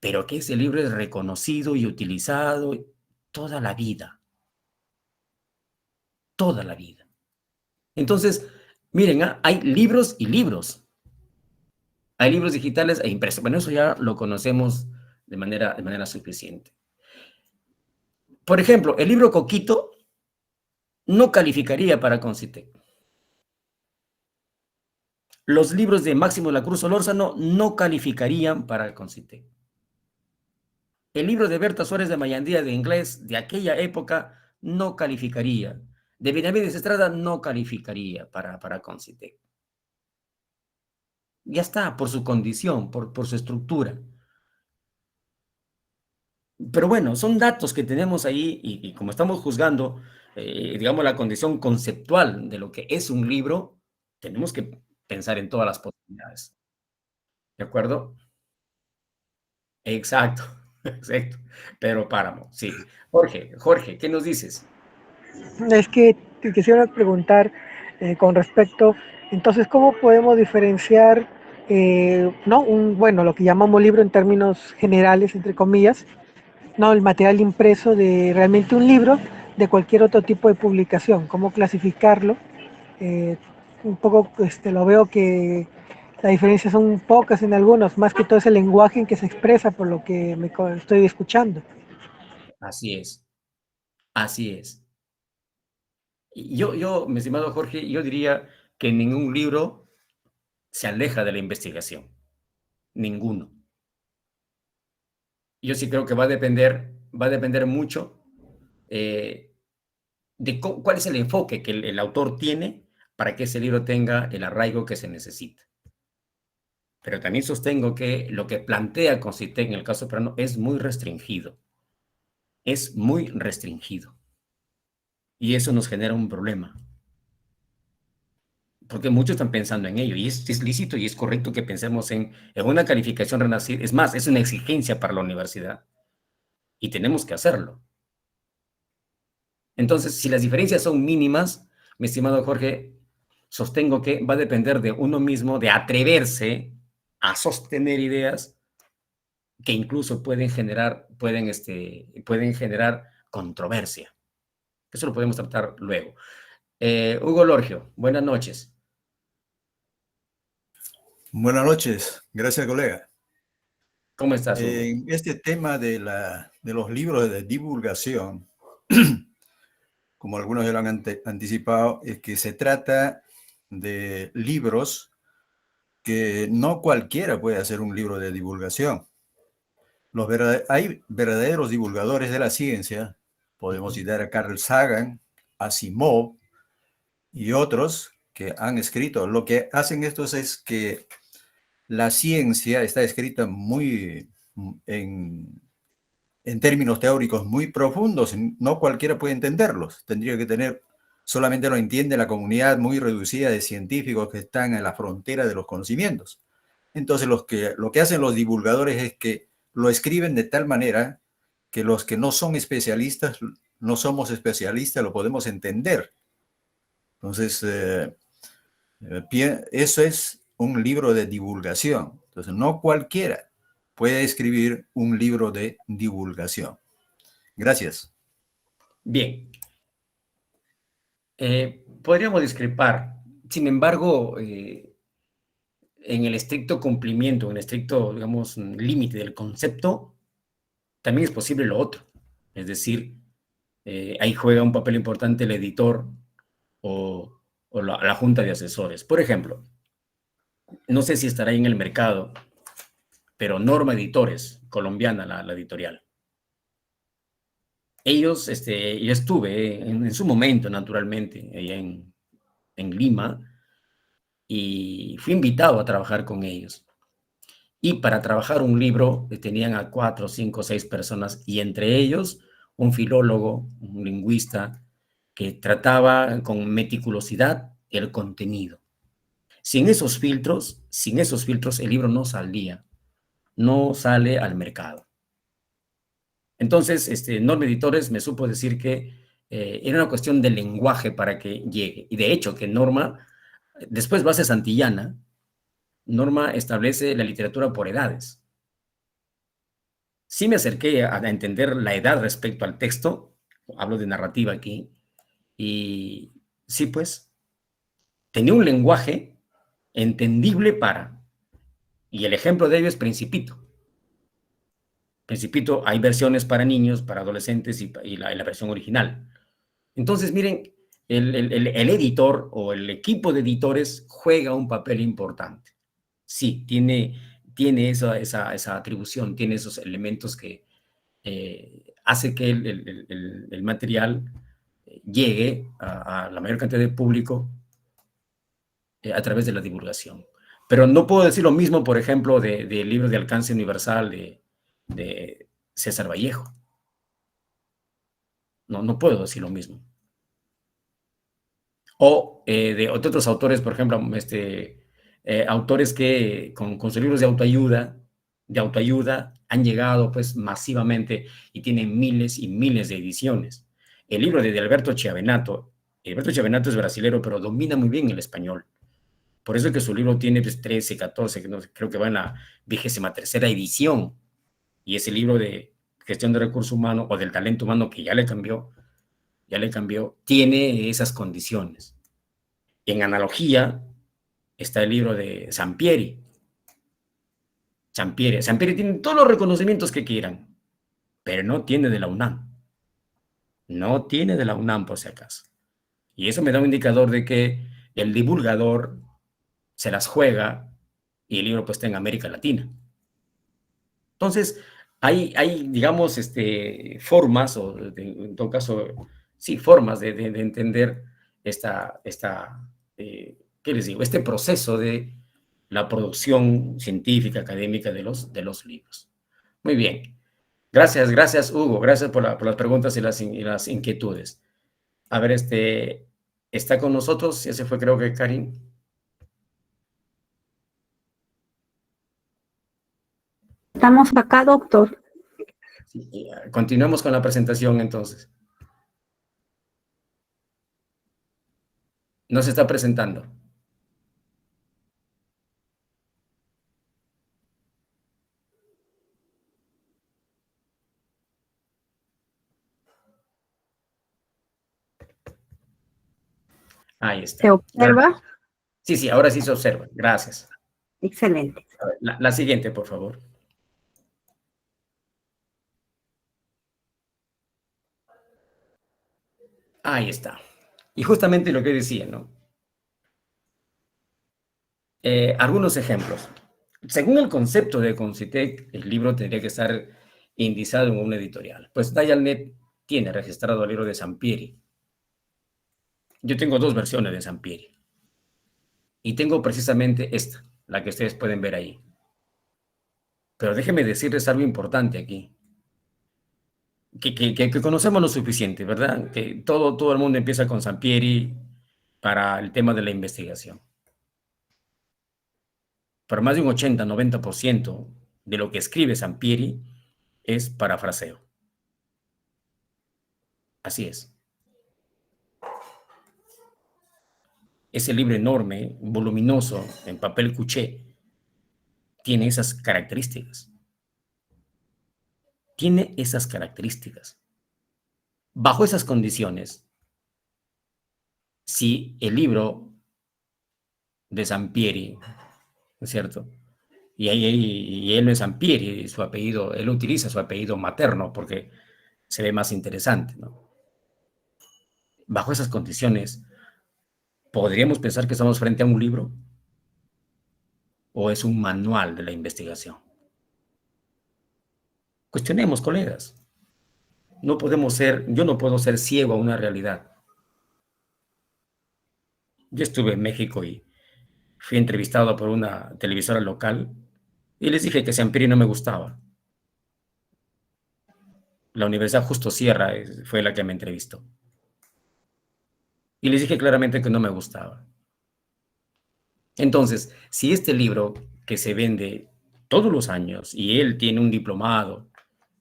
pero que ese libro es reconocido y utilizado toda la vida. Toda la vida. Entonces, miren, hay libros y libros. Hay libros digitales e impresos. Bueno, eso ya lo conocemos de manera suficiente. Por ejemplo, el libro Coquito no calificaría para Concitec. Los libros de Máximo La Cruz Solórzano no calificarían para el Concitec. El libro de Berta Suárez de Mayandía de inglés de aquella época no calificaría. De Benavides Estrada no calificaría para Concitec. Ya está, por su condición, por su estructura. Pero bueno, son datos que tenemos ahí y como estamos juzgando, digamos, la condición conceptual de lo que es un libro, tenemos que pensar en todas las posibilidades. ¿De acuerdo? Exacto, exacto. Pedro Páramo, sí. Jorge, ¿qué nos dices? Es que te quisiera preguntar con respecto, entonces, ¿cómo podemos diferenciar, no, bueno, lo que llamamos libro en términos generales, entre comillas, no, el material impreso de realmente un libro de cualquier otro tipo de publicación? ¿Cómo clasificarlo? Eh, un poco lo veo que las diferencias son pocas en algunos, más que todo es el lenguaje en que se expresa por lo que estoy escuchando. Así es, así es. Mi estimado Jorge, yo diría que ningún libro se aleja de la investigación, ninguno. Yo sí creo que va a depender mucho de cuál es el enfoque que el autor tiene para que ese libro tenga el arraigo que se necesita. Pero también sostengo que lo que plantea Concitec en el caso peruano es muy restringido. Es muy restringido. Y eso nos genera un problema. Porque muchos están pensando en ello, y es lícito y es correcto que pensemos en una calificación renacida. Es más, es una exigencia para la universidad, y tenemos que hacerlo. Entonces, si las diferencias son mínimas, mi estimado Jorge, sostengo que va a depender de uno mismo, de atreverse a sostener ideas que incluso pueden generar controversia. Eso lo podemos tratar luego. Hugo Lorgio, buenas noches. Buenas noches, gracias colega. ¿Cómo estás, Hugo? En este tema de los libros de divulgación, como algunos ya lo han anticipado, es que se trata de libros que no cualquiera puede hacer un libro de divulgación. Hay verdaderos divulgadores de la ciencia, podemos citar a Carl Sagan, Asimov y otros que han escrito. Lo que hacen estos es que la ciencia está escrita muy en términos teóricos muy profundos, no cualquiera puede entenderlos. Tendría que tener, solamente lo entiende la comunidad muy reducida de científicos que están en la frontera de los conocimientos. Entonces lo que hacen los divulgadores es que lo escriben de tal manera que los que no son especialistas, no somos especialistas, lo podemos entender. Entonces, eso es un libro de divulgación. Entonces, no cualquiera puede escribir un libro de divulgación. Gracias. Bien. Podríamos discrepar. Sin embargo, en el estricto cumplimiento, en el estricto, digamos, límite del concepto, también es posible lo otro. Es decir, ahí juega un papel importante el editor o la junta de asesores. Por ejemplo, no sé si estará ahí en el mercado, pero Norma Editores, colombiana, la editorial. Ellos, yo estuve en su momento, naturalmente, allá en Lima, y fui invitado a trabajar con ellos. Y para trabajar un libro tenían a 4, 5, 6 personas, y entre ellos un filólogo, un lingüista, que trataba con meticulosidad el contenido. Sin esos filtros, el libro no salía, no sale al mercado. Entonces, Norma Editores me supo decir que era una cuestión de lenguaje para que llegue. Y de hecho, que Norma, después Base Santillana, Norma establece la literatura por edades. Sí me acerqué a entender la edad respecto al texto, hablo de narrativa aquí, y sí, pues, tenía un lenguaje entendible y el ejemplo de ello es Principito. Principito, hay versiones para niños, para adolescentes y la versión original. Entonces, miren, el editor o el equipo de editores juega un papel importante. Sí, tiene esa atribución, tiene esos elementos que hace que el material llegue a la mayor cantidad de público a través de la divulgación. Pero no puedo decir lo mismo, por ejemplo, de libros de alcance universal de César Vallejo. No puedo decir lo mismo. O de otros autores, por ejemplo, autores que con sus libros de autoayuda han llegado pues masivamente y tienen miles y miles de ediciones. El libro de Alberto Chiavenato Heriberto Chavenato es brasilero, pero domina muy bien el español. Por eso es que su libro tiene pues, 13, 14, no, creo que va en la 23ª edición. Y ese libro de gestión de recursos humanos o del talento humano que ya le cambió, tiene esas condiciones. En analogía está el libro de Sampieri. Sampieri tiene todos los reconocimientos que quieran, pero no tiene de la UNAM. No tiene de la UNAM, por si acaso. Y eso me da un indicador de que el divulgador se las juega y el libro pues está en América Latina. Entonces, hay digamos, formas, o en todo caso, sí, formas de entender ¿qué les digo? Este proceso de la producción científica, académica de los libros. Muy bien. Gracias, Hugo. Gracias por las preguntas y las inquietudes. A ver, está con nosotros, ya se fue, creo que Karin. Estamos acá, doctor. Sí, continuemos con la presentación, entonces. No se está presentando. Ahí está. ¿Se observa? Sí, ahora sí se observa. Gracias. Excelente. A ver, la siguiente, por favor. Ahí está. Y justamente lo que decía, ¿no? Algunos ejemplos. Según el concepto de Concitec, el libro tendría que estar indizado en una editorial. Pues Dialnet tiene registrado el libro de Sampieri. Yo tengo dos versiones de Sampieri. Y tengo precisamente esta, la que ustedes pueden ver ahí. Pero déjenme decirles algo importante aquí. Que conocemos lo suficiente, ¿verdad? Que todo el mundo empieza con Sampieri para el tema de la investigación. Pero más de un 80-90% de lo que escribe Sampieri es parafraseo. Así es. Ese libro enorme, voluminoso, en papel cuché, tiene esas características. Tiene esas características. Bajo esas condiciones, si el libro de Sampieri, ¿no es cierto? Y él no es Sampieri, su apellido, él utiliza su apellido materno porque se ve más interesante, ¿no? Bajo esas condiciones, ¿podríamos pensar que estamos frente a un libro? ¿O es un manual de la investigación? Cuestionemos, colegas. Yo no puedo ser ciego a una realidad. Yo estuve en México y fui entrevistado por una televisora local y les dije que Sampieri no me gustaba. La Universidad Justo Sierra fue la que me entrevistó. Y les dije claramente que no me gustaba. Entonces, si este libro que se vende todos los años y él tiene un diplomado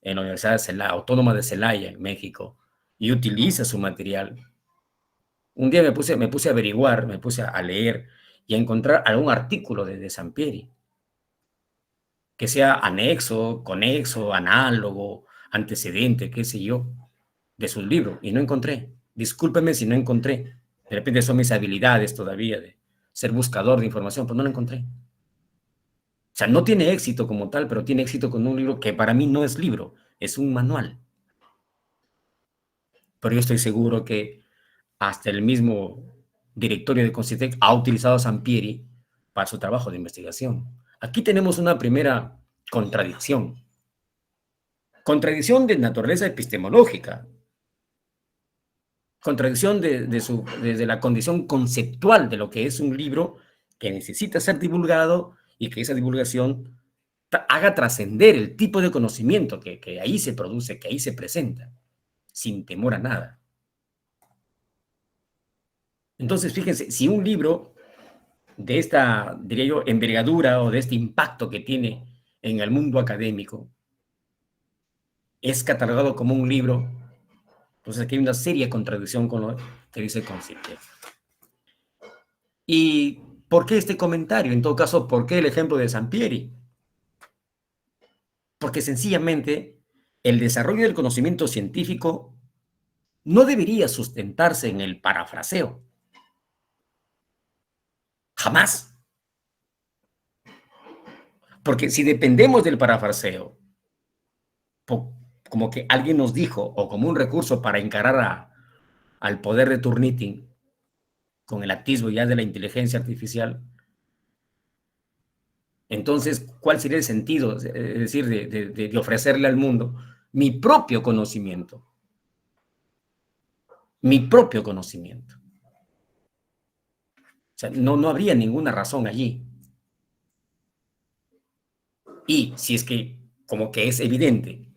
en la Universidad Autónoma de Celaya, en México, y utiliza su material, un día me puse a averiguar, me puse a leer y a encontrar algún artículo de Sampieri que sea anexo, conexo, análogo, antecedente, qué sé yo, de sus libros, y no encontré. Discúlpeme si no encontré. De repente son mis habilidades todavía de ser buscador de información, pero no lo encontré. O sea, no tiene éxito como tal, pero tiene éxito con un libro que para mí no es libro, es un manual. Pero yo estoy seguro que hasta el mismo directorio de Concitec ha utilizado a Sampieri para su trabajo de investigación. Aquí tenemos una primera contradicción. Contradicción de naturaleza epistemológica. Contradicción desde la condición conceptual de lo que es un libro que necesita ser divulgado y que esa divulgación haga trascender el tipo de conocimiento que ahí se produce, que ahí se presenta, sin temor a nada. Entonces, fíjense, si un libro de esta, diría yo, envergadura o de este impacto que tiene en el mundo académico es catalogado como un libro, entonces aquí hay una seria contradicción con que dice Concitec. ¿Y por qué este comentario? En todo caso, ¿por qué el ejemplo de Sampieri? Porque sencillamente el desarrollo del conocimiento científico no debería sustentarse en el parafraseo. Jamás. Porque si dependemos del parafraseo, como que alguien nos dijo, o como un recurso para encarar al poder de Turnitin, con el atisbo ya de la inteligencia artificial, entonces, ¿cuál sería el sentido? Es decir, de ofrecerle al mundo mi propio conocimiento. Mi propio conocimiento. O sea, no habría ninguna razón allí. Y si es que, como que es evidente,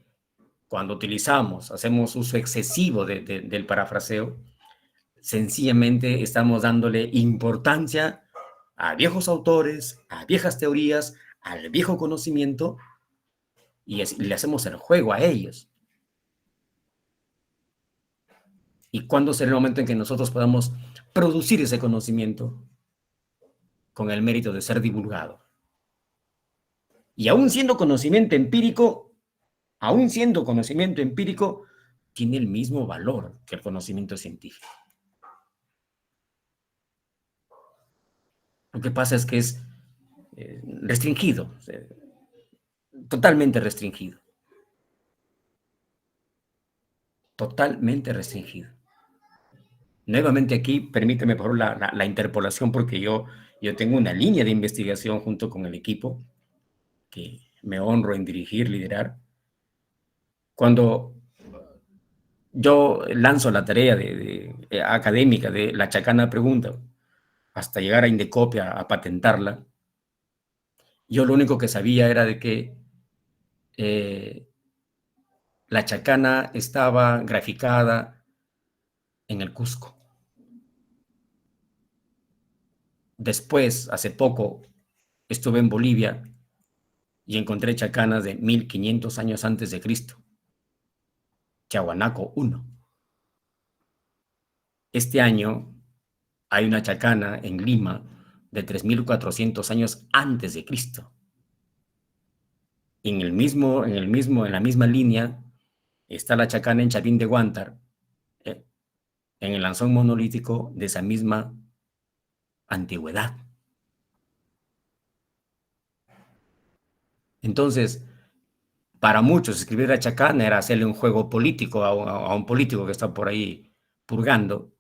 cuando hacemos uso excesivo del parafraseo, sencillamente estamos dándole importancia a viejos autores, a viejas teorías, al viejo conocimiento, y le hacemos el juego a ellos. ¿Y cuándo será el momento en que nosotros podamos producir ese conocimiento con el mérito de ser divulgado? Y aún siendo conocimiento empírico, tiene el mismo valor que el conocimiento científico. Lo que pasa es que es restringido, totalmente restringido. Totalmente restringido. Nuevamente aquí, permíteme por favor la interpolación, porque yo tengo una línea de investigación junto con el equipo que me honro en dirigir, liderar. Cuando yo lanzo la tarea académica de la Chacana Pregunta, hasta llegar a Indecopia a patentarla, yo lo único que sabía era de que la Chacana estaba graficada en el Cusco. Después, hace poco, estuve en Bolivia y encontré chacanas de 1500 años antes de Cristo. Tiahuanaco I. Este año hay una chacana en Lima de 3400 años antes de Cristo. En la misma línea está la chacana en Chavín de Huántar, en el Lanzón monolítico de esa misma antigüedad. Entonces, para muchos escribir la chacana era hacerle un juego político a un político que está por ahí purgando,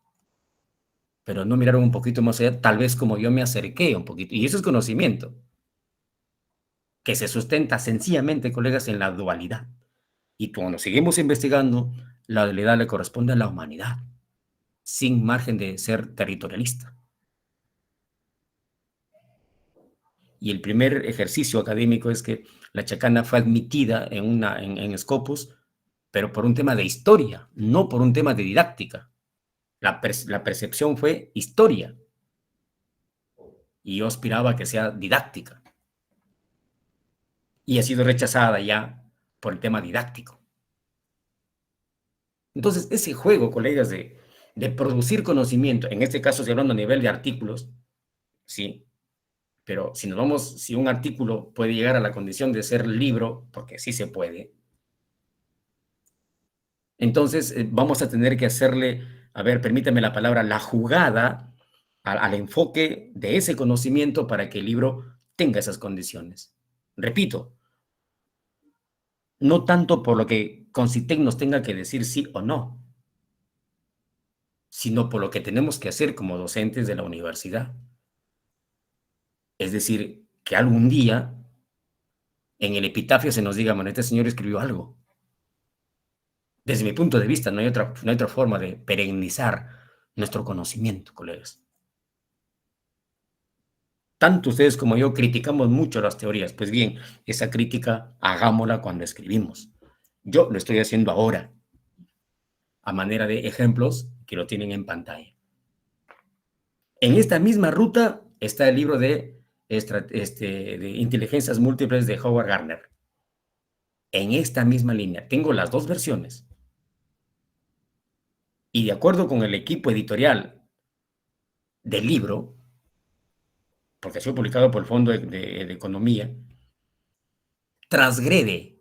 pero no miraron un poquito más allá, tal vez como yo me acerqué un poquito, y eso es conocimiento, que se sustenta sencillamente, colegas, en la dualidad. Y cuando seguimos investigando, la dualidad le corresponde a la humanidad, sin margen de ser territorialista. Y el primer ejercicio académico es que la chacana fue admitida en Scopus, pero por un tema de historia, no por un tema de didáctica. La percepción fue historia. Y yo aspiraba a que sea didáctica. Y ha sido rechazada ya por el tema didáctico. Entonces, ese juego, colegas, de producir conocimiento, en este caso estoy hablando a nivel de artículos, sí, pero si un artículo puede llegar a la condición de ser libro, porque sí se puede, entonces vamos a tener que hacerle, a ver, permítame la palabra, la jugada al enfoque de ese conocimiento para que el libro tenga esas condiciones. Repito, no tanto por lo que Concitec nos tenga que decir sí o no, sino por lo que tenemos que hacer como docentes de la universidad. Es decir, que algún día en el epitafio se nos diga, bueno, este señor escribió algo. Desde mi punto de vista, no hay otra forma de perennizar nuestro conocimiento, colegas. Tanto ustedes como yo criticamos mucho las teorías. Pues bien, esa crítica hagámosla cuando escribimos. Yo lo estoy haciendo ahora, a manera de ejemplos que lo tienen en pantalla. En esta misma ruta está el libro de inteligencias múltiples de Howard Gardner. En esta misma línea. Tengo las dos versiones. Y de acuerdo con el equipo editorial del libro, porque ha sido publicado por el Fondo de Economía, transgrede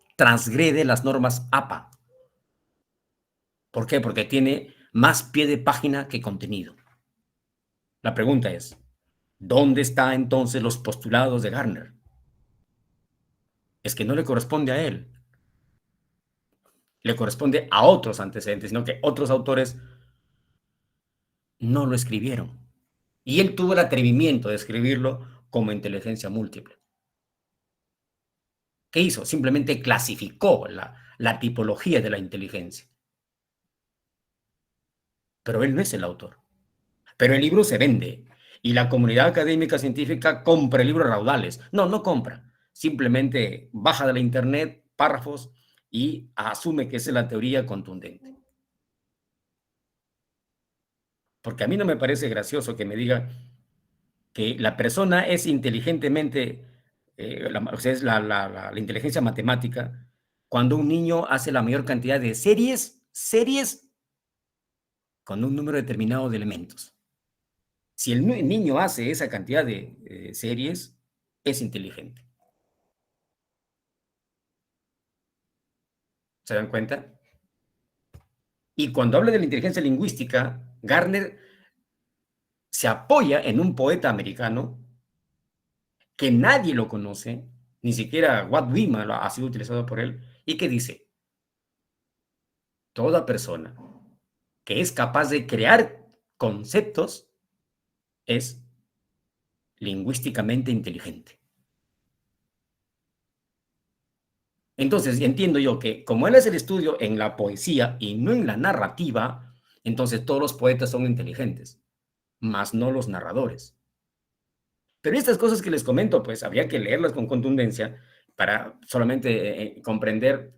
las normas APA. ¿Por qué? Porque tiene más pie de página que contenido. La pregunta es, ¿dónde están entonces los postulados de Gardner? Es que no le corresponde a él, le corresponde a otros antecedentes, sino que otros autores no lo escribieron. Y él tuvo el atrevimiento de escribirlo como inteligencia múltiple. ¿Qué hizo? Simplemente clasificó la tipología de la inteligencia. Pero él no es el autor. Pero el libro se vende y la comunidad académica científica compra el libro a raudales. No, no compra. Simplemente baja de la internet párrafos y asume que esa es la teoría contundente. Porque a mí no me parece gracioso que me diga que la persona es inteligentemente, o sea, es la inteligencia matemática, cuando un niño hace la mayor cantidad de series con un número determinado de elementos. Si el niño hace esa cantidad de series, es inteligente. ¿Se dan cuenta? Y cuando habla de la inteligencia lingüística, Gardner se apoya en un poeta americano que nadie lo conoce, ni siquiera Watt Wima ha sido utilizado por él, y que dice, toda persona que es capaz de crear conceptos es lingüísticamente inteligente. Entonces, entiendo yo que como él hace el estudio en la poesía y no en la narrativa, entonces todos los poetas son inteligentes, más no los narradores. Pero estas cosas que les comento, pues habría que leerlas con contundencia para solamente comprender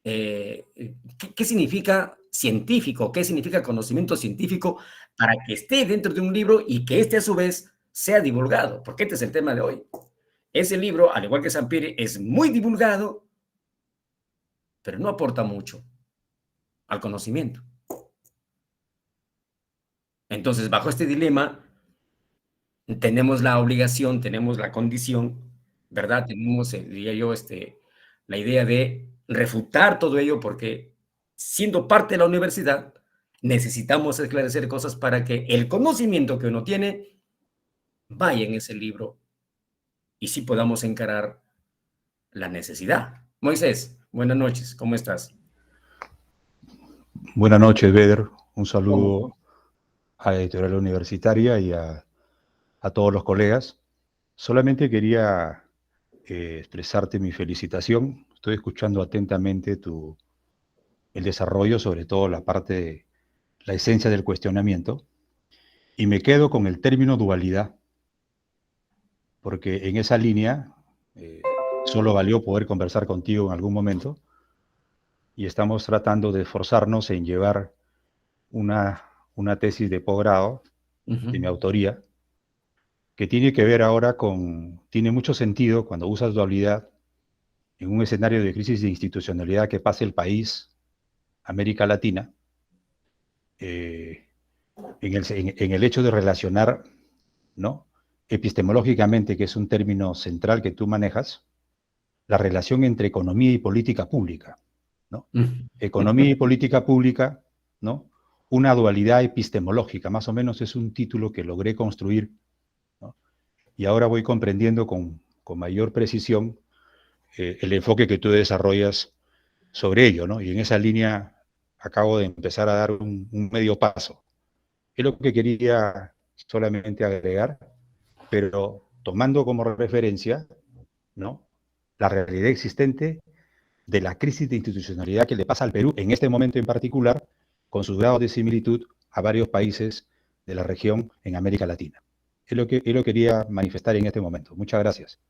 qué significa científico, qué significa conocimiento científico para que esté dentro de un libro y que este a su vez sea divulgado, porque este es el tema de hoy. Ese libro, al igual que Sampere, es muy divulgado, pero no aporta mucho al conocimiento. Entonces, bajo este dilema, tenemos la obligación, tenemos la condición, ¿verdad? Tenemos, diría yo, la idea de refutar todo ello porque siendo parte de la universidad, necesitamos esclarecer cosas para que el conocimiento que uno tiene vaya en ese libro y sí podamos encarar la necesidad. Moisés, buenas noches, ¿cómo estás? Buenas noches, Beder. Un saludo a la editorial universitaria y a todos los colegas. Solamente quería expresarte mi felicitación. Estoy escuchando atentamente el desarrollo, sobre todo la parte de la esencia del cuestionamiento, y me quedo con el término dualidad, porque en esa línea solo valió poder conversar contigo en algún momento y estamos tratando de esforzarnos en llevar una tesis de posgrado de mi autoría, que tiene que ver ahora tiene mucho sentido cuando usas dualidad en un escenario de crisis de institucionalidad que pasa el país, América Latina, en el hecho de relacionar, ¿no?, epistemológicamente, que es un término central que tú manejas, la relación entre economía y política pública, ¿no? Economía y política pública, ¿no? Una dualidad epistemológica, más o menos es un título que logré construir, ¿no? Y ahora voy comprendiendo con mayor precisión el enfoque que tú desarrollas sobre ello, ¿no? Y en esa línea acabo de empezar a dar un medio paso. Es lo que quería solamente agregar, pero tomando como referencia, ¿no?, la realidad existente de la crisis de institucionalidad que le pasa al Perú en este momento en particular, con sus grados de similitud a varios países de la región en América Latina. Es lo que quería manifestar en este momento. Muchas gracias.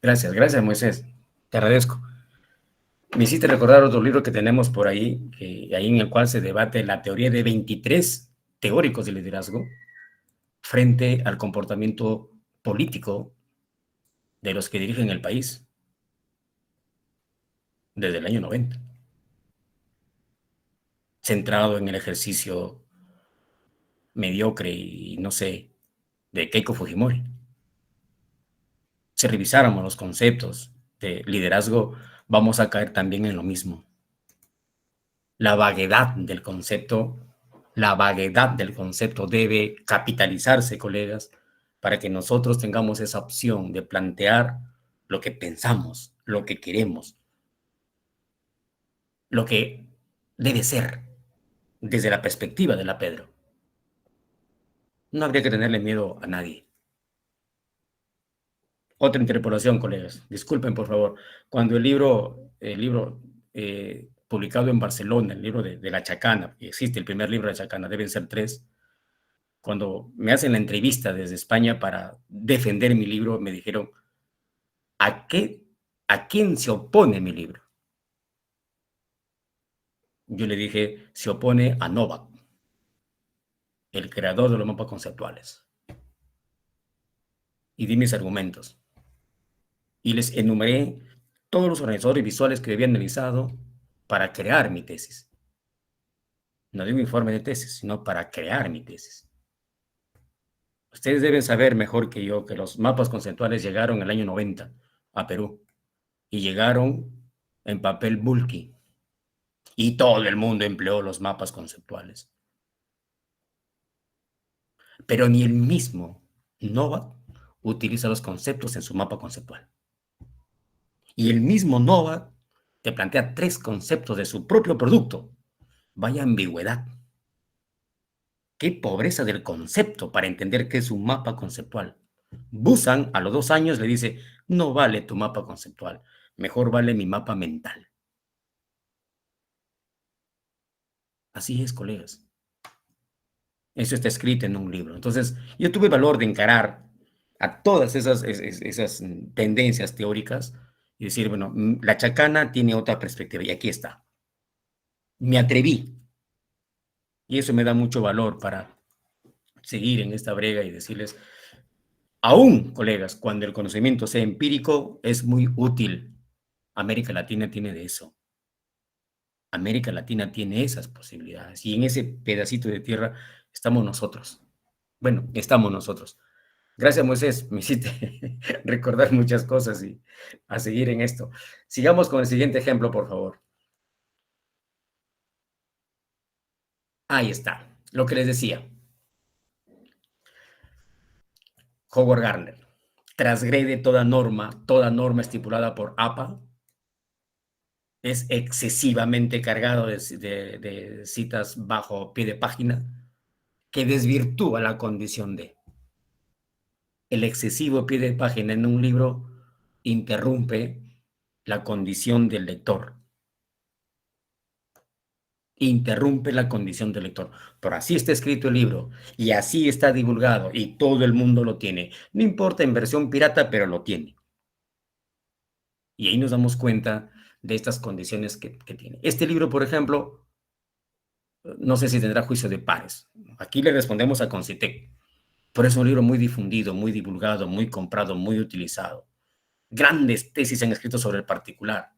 Gracias, Moisés. Te agradezco. Me hiciste recordar otro libro que tenemos por ahí, ahí en el cual se debate la teoría de 23 teóricos de liderazgo frente al comportamiento político de los que dirigen el país desde el año 90. centrado en el ejercicio mediocre y no sé, de Keiko Fujimori. Si revisáramos los conceptos de liderazgo, vamos a caer también en lo mismo. La vaguedad del concepto debe capitalizarse, colegas, para que nosotros tengamos esa opción de plantear lo que pensamos, lo que queremos, lo que debe ser desde la perspectiva de la Pedro. No habría que tenerle miedo a nadie. Otra interpolación, colegas. Disculpen, por favor. Cuando el libro publicado en Barcelona, el libro de La Chacana, y existe el primer libro de La Chacana, deben ser 3. Cuando me hacen la entrevista desde España para defender mi libro, me dijeron, ¿a quién se opone mi libro? Yo le dije, se opone a Novak, el creador de los mapas conceptuales. Y di mis argumentos. Y les enumeré todos los organizadores visuales que había analizado para crear mi tesis. No digo informe de tesis, sino para crear mi tesis. Ustedes deben saber mejor que yo que los mapas conceptuales llegaron en el año 90 a Perú y llegaron en papel bulky y todo el mundo empleó los mapas conceptuales. Pero ni el mismo Novak utiliza los conceptos en su mapa conceptual. Y el mismo Novak te plantea 3 conceptos de su propio producto. Vaya ambigüedad. Qué pobreza del concepto para entender qué es un mapa conceptual. Busan a los 2 años le dice, no vale tu mapa conceptual, mejor vale mi mapa mental. Así es, colegas. Eso está escrito en un libro. Entonces, yo tuve el valor de encarar a todas esas tendencias teóricas y decir, bueno, la Chacana tiene otra perspectiva y aquí está. Me atreví. Y eso me da mucho valor para seguir en esta brega y decirles, aún, colegas, cuando el conocimiento sea empírico, es muy útil. América Latina tiene de eso. América Latina tiene esas posibilidades. Y en ese pedacito de tierra estamos nosotros. Bueno, estamos nosotros. Gracias, Moisés. Me hiciste recordar muchas cosas y a seguir en esto. Sigamos con el siguiente ejemplo, por favor. Ahí está. Lo que les decía. Howard Gardner transgrede toda norma estipulada por APA, es excesivamente cargado de citas bajo pie de página, que desvirtúa la condición de. El excesivo pie de página en un libro interrumpe la condición del lector. Interrumpe la condición del lector. Pero así está escrito el libro y así está divulgado y todo el mundo lo tiene. No importa en versión pirata, pero lo tiene. Y ahí nos damos cuenta de estas condiciones que tiene. Este libro, por ejemplo, no sé si tendrá juicio de pares. Aquí le respondemos a Concitec. Pero es un libro muy difundido, muy divulgado, muy comprado, muy utilizado. Grandes tesis se han escrito sobre el particular.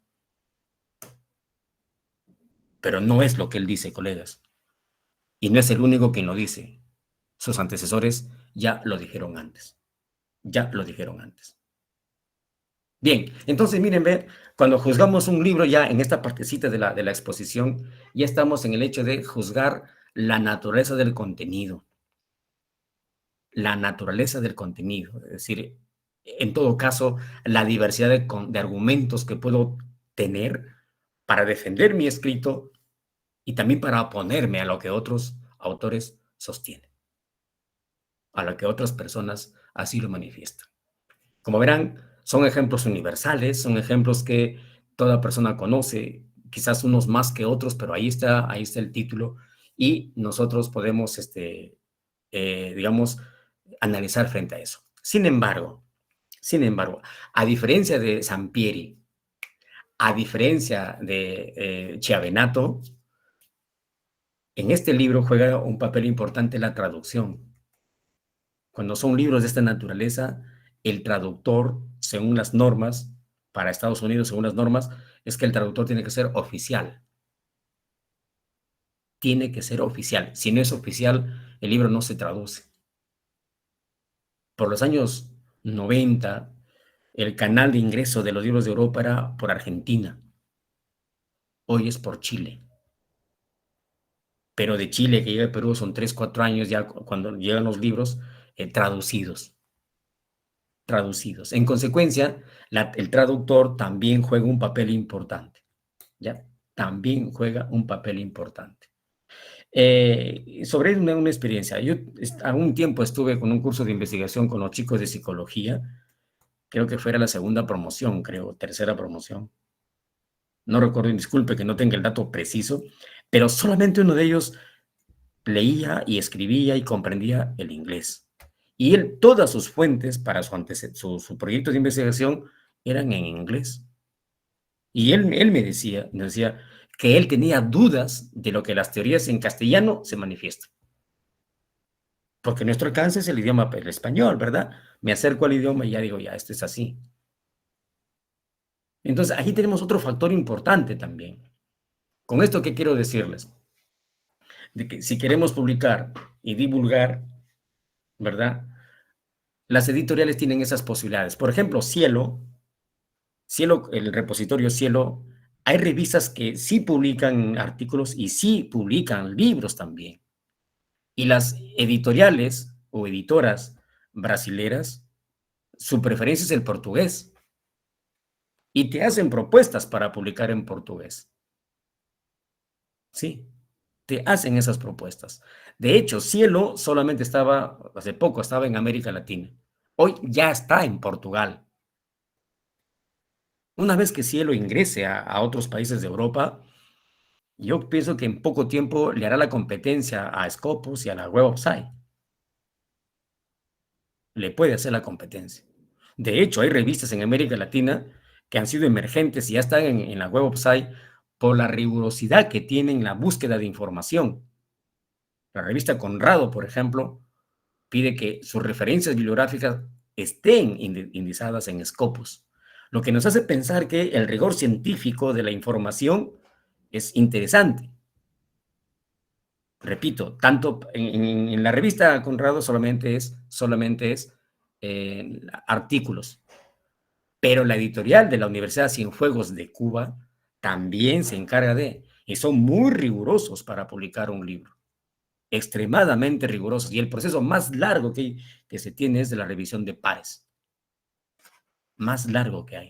Pero no es lo que él dice, colegas. Y no es el único quien lo dice. Sus antecesores ya lo dijeron antes. Ya lo dijeron antes. Bien, entonces miren, ver, cuando juzgamos un libro ya en esta partecita de la exposición, ya estamos en el hecho de juzgar la naturaleza del contenido. La naturaleza del contenido, es decir, en todo caso, la diversidad de argumentos que puedo tener para defender mi escrito y también para oponerme a lo que otros autores sostienen, a lo que otras personas así lo manifiestan. Como verán, son ejemplos universales, son ejemplos que toda persona conoce, quizás unos más que otros, pero ahí está el título y nosotros podemos, digamos, analizar frente a eso. Sin embargo, a diferencia de Sampieri, a diferencia de Chiavenato, en este libro juega un papel importante la traducción. Cuando son libros de esta naturaleza, el traductor, según las normas, para Estados Unidos, según las normas, es que el traductor tiene que ser oficial. tiene que ser oficial. Si no es oficial, el libro no se traduce. Por los años 90, el canal de ingreso de los libros de Europa era por Argentina. Hoy es por Chile. Pero de Chile que llega a Perú son 3, 4 años ya cuando llegan los libros traducidos. En consecuencia, el traductor también juega un papel importante. ¿Ya? También juega un papel importante. Sobre una experiencia, yo a un tiempo estuve con un curso de investigación con los chicos de psicología, creo que fuera la segunda promoción, tercera promoción. No recuerdo, disculpe que no tenga el dato preciso, pero solamente uno de ellos leía y escribía y comprendía el inglés. Y él, todas sus fuentes para su proyecto de investigación eran en inglés. Y él me decía que él tenía dudas de lo que las teorías en castellano se manifiestan. Porque nuestro alcance es el idioma, el español, ¿verdad? Me acerco al idioma y ya digo, ya, esto es así. Entonces, aquí tenemos otro factor importante también. Con esto, ¿qué quiero decirles? De que si queremos publicar y divulgar, ¿verdad? Las editoriales tienen esas posibilidades. Por ejemplo, Cielo, el repositorio Cielo, hay revistas que sí publican artículos y sí publican libros también. Y las editoriales o editoras brasileras, su preferencia es el portugués. Y te hacen propuestas para publicar en portugués. Sí, te hacen esas propuestas. De hecho, Cielo solamente hace poco estaba en América Latina. Hoy ya está en Portugal. Una vez que Cielo ingrese a otros países de Europa, yo pienso que en poco tiempo le hará la competencia a Scopus y a la Web of Science. Le puede hacer la competencia. De hecho, hay revistas en América Latina que han sido emergentes y ya están en la Web of Science por la rigurosidad que tienen en la búsqueda de información. La revista Conrado, por ejemplo, pide que sus referencias bibliográficas estén indizadas en Scopus, lo que nos hace pensar que el rigor científico de la información es interesante. Repito, tanto en la revista Conrado solamente es artículos, pero la editorial de la Universidad Cienfuegos de Cuba también se encarga y son muy rigurosos para publicar un libro, extremadamente rigurosos, y el proceso más largo que se tiene es de la revisión de pares, más largo que hay.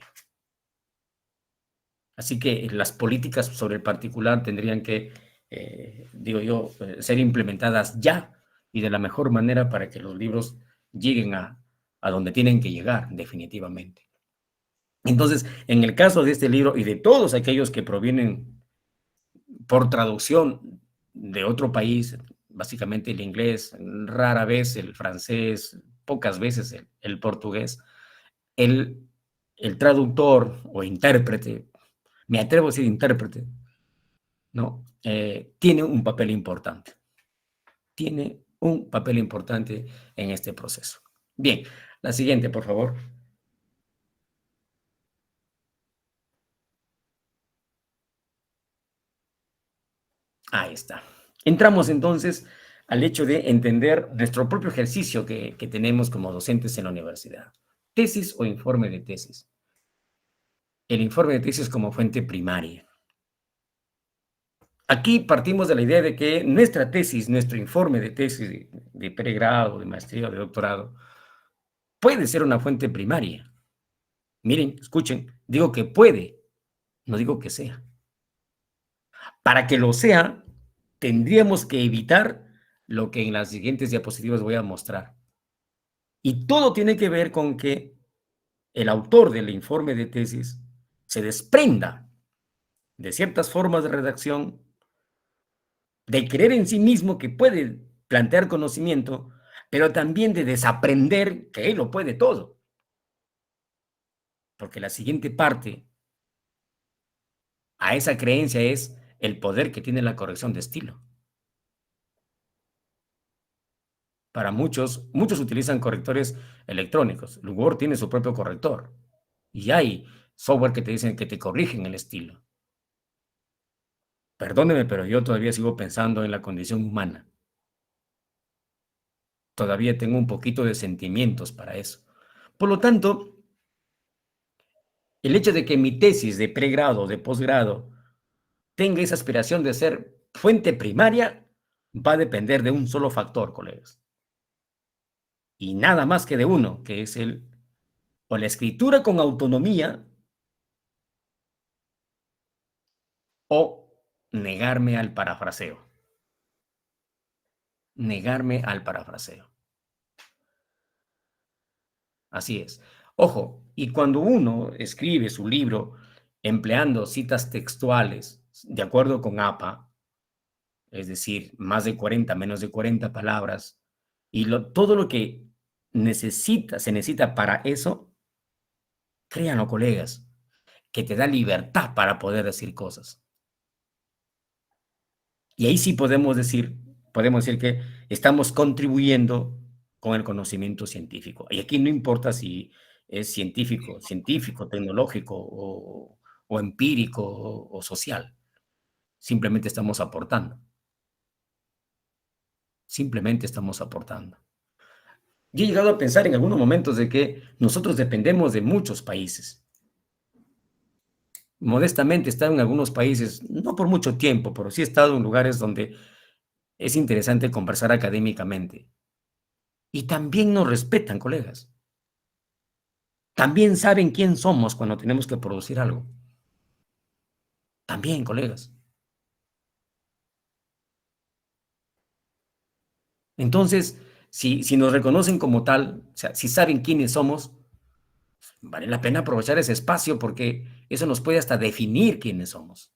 Así que las políticas sobre el particular tendrían que, ser implementadas ya y de la mejor manera para que los libros lleguen a donde tienen que llegar, definitivamente. Entonces, en el caso de este libro y de todos aquellos que provienen por traducción de otro país, básicamente el inglés, rara vez el francés, pocas veces el portugués, el traductor o intérprete, me atrevo a decir intérprete, ¿no? Tiene un papel importante. Tiene un papel importante en este proceso. Bien, la siguiente, por favor. Ahí está. Entramos entonces al hecho de entender nuestro propio ejercicio que tenemos como docentes en la universidad. Tesis o informe de tesis. El informe de tesis como fuente primaria. Aquí partimos de la idea de que nuestra tesis, nuestro informe de tesis de pregrado, de maestría o de doctorado, puede ser una fuente primaria. Miren, escuchen, digo que puede, no digo que sea. Para que lo sea, tendríamos que evitar lo que en las siguientes diapositivas voy a mostrar. Y todo tiene que ver con que el autor del informe de tesis se desprenda de ciertas formas de redacción, de creer en sí mismo que puede plantear conocimiento, pero también de desaprender que él lo puede todo. Porque la siguiente parte a esa creencia es el poder que tiene la corrección de estilo. Para muchos utilizan correctores electrónicos. El Word tiene su propio corrector. Y hay software que te dicen que te corrigen el estilo. Perdóneme, pero yo todavía sigo pensando en la condición humana. Todavía tengo un poquito de sentimientos para eso. Por lo tanto, el hecho de que mi tesis de pregrado, de posgrado, tenga esa aspiración de ser fuente primaria, va a depender de un solo factor, colegas. Y nada más que de uno, que es o la escritura con autonomía o negarme al parafraseo. Negarme al parafraseo. Así es. Ojo, y cuando uno escribe su libro empleando citas textuales de acuerdo con APA, es decir, más de 40, menos de 40 palabras, y todo lo que se necesita para eso, créanlo, colegas, que te da libertad para poder decir cosas. Y ahí sí podemos decir que estamos contribuyendo con el conocimiento científico. Y aquí no importa si es científico, tecnológico o empírico o social. Simplemente estamos aportando. Simplemente estamos aportando. Yo he llegado a pensar en algunos momentos de que nosotros dependemos de muchos países. Modestamente he estado en algunos países, no por mucho tiempo, pero sí he estado en lugares donde es interesante conversar académicamente. Y también nos respetan, colegas. También saben quién somos cuando tenemos que producir algo. También, colegas. Entonces, si nos reconocen como tal, o sea, si saben quiénes somos, vale la pena aprovechar ese espacio porque eso nos puede hasta definir quiénes somos.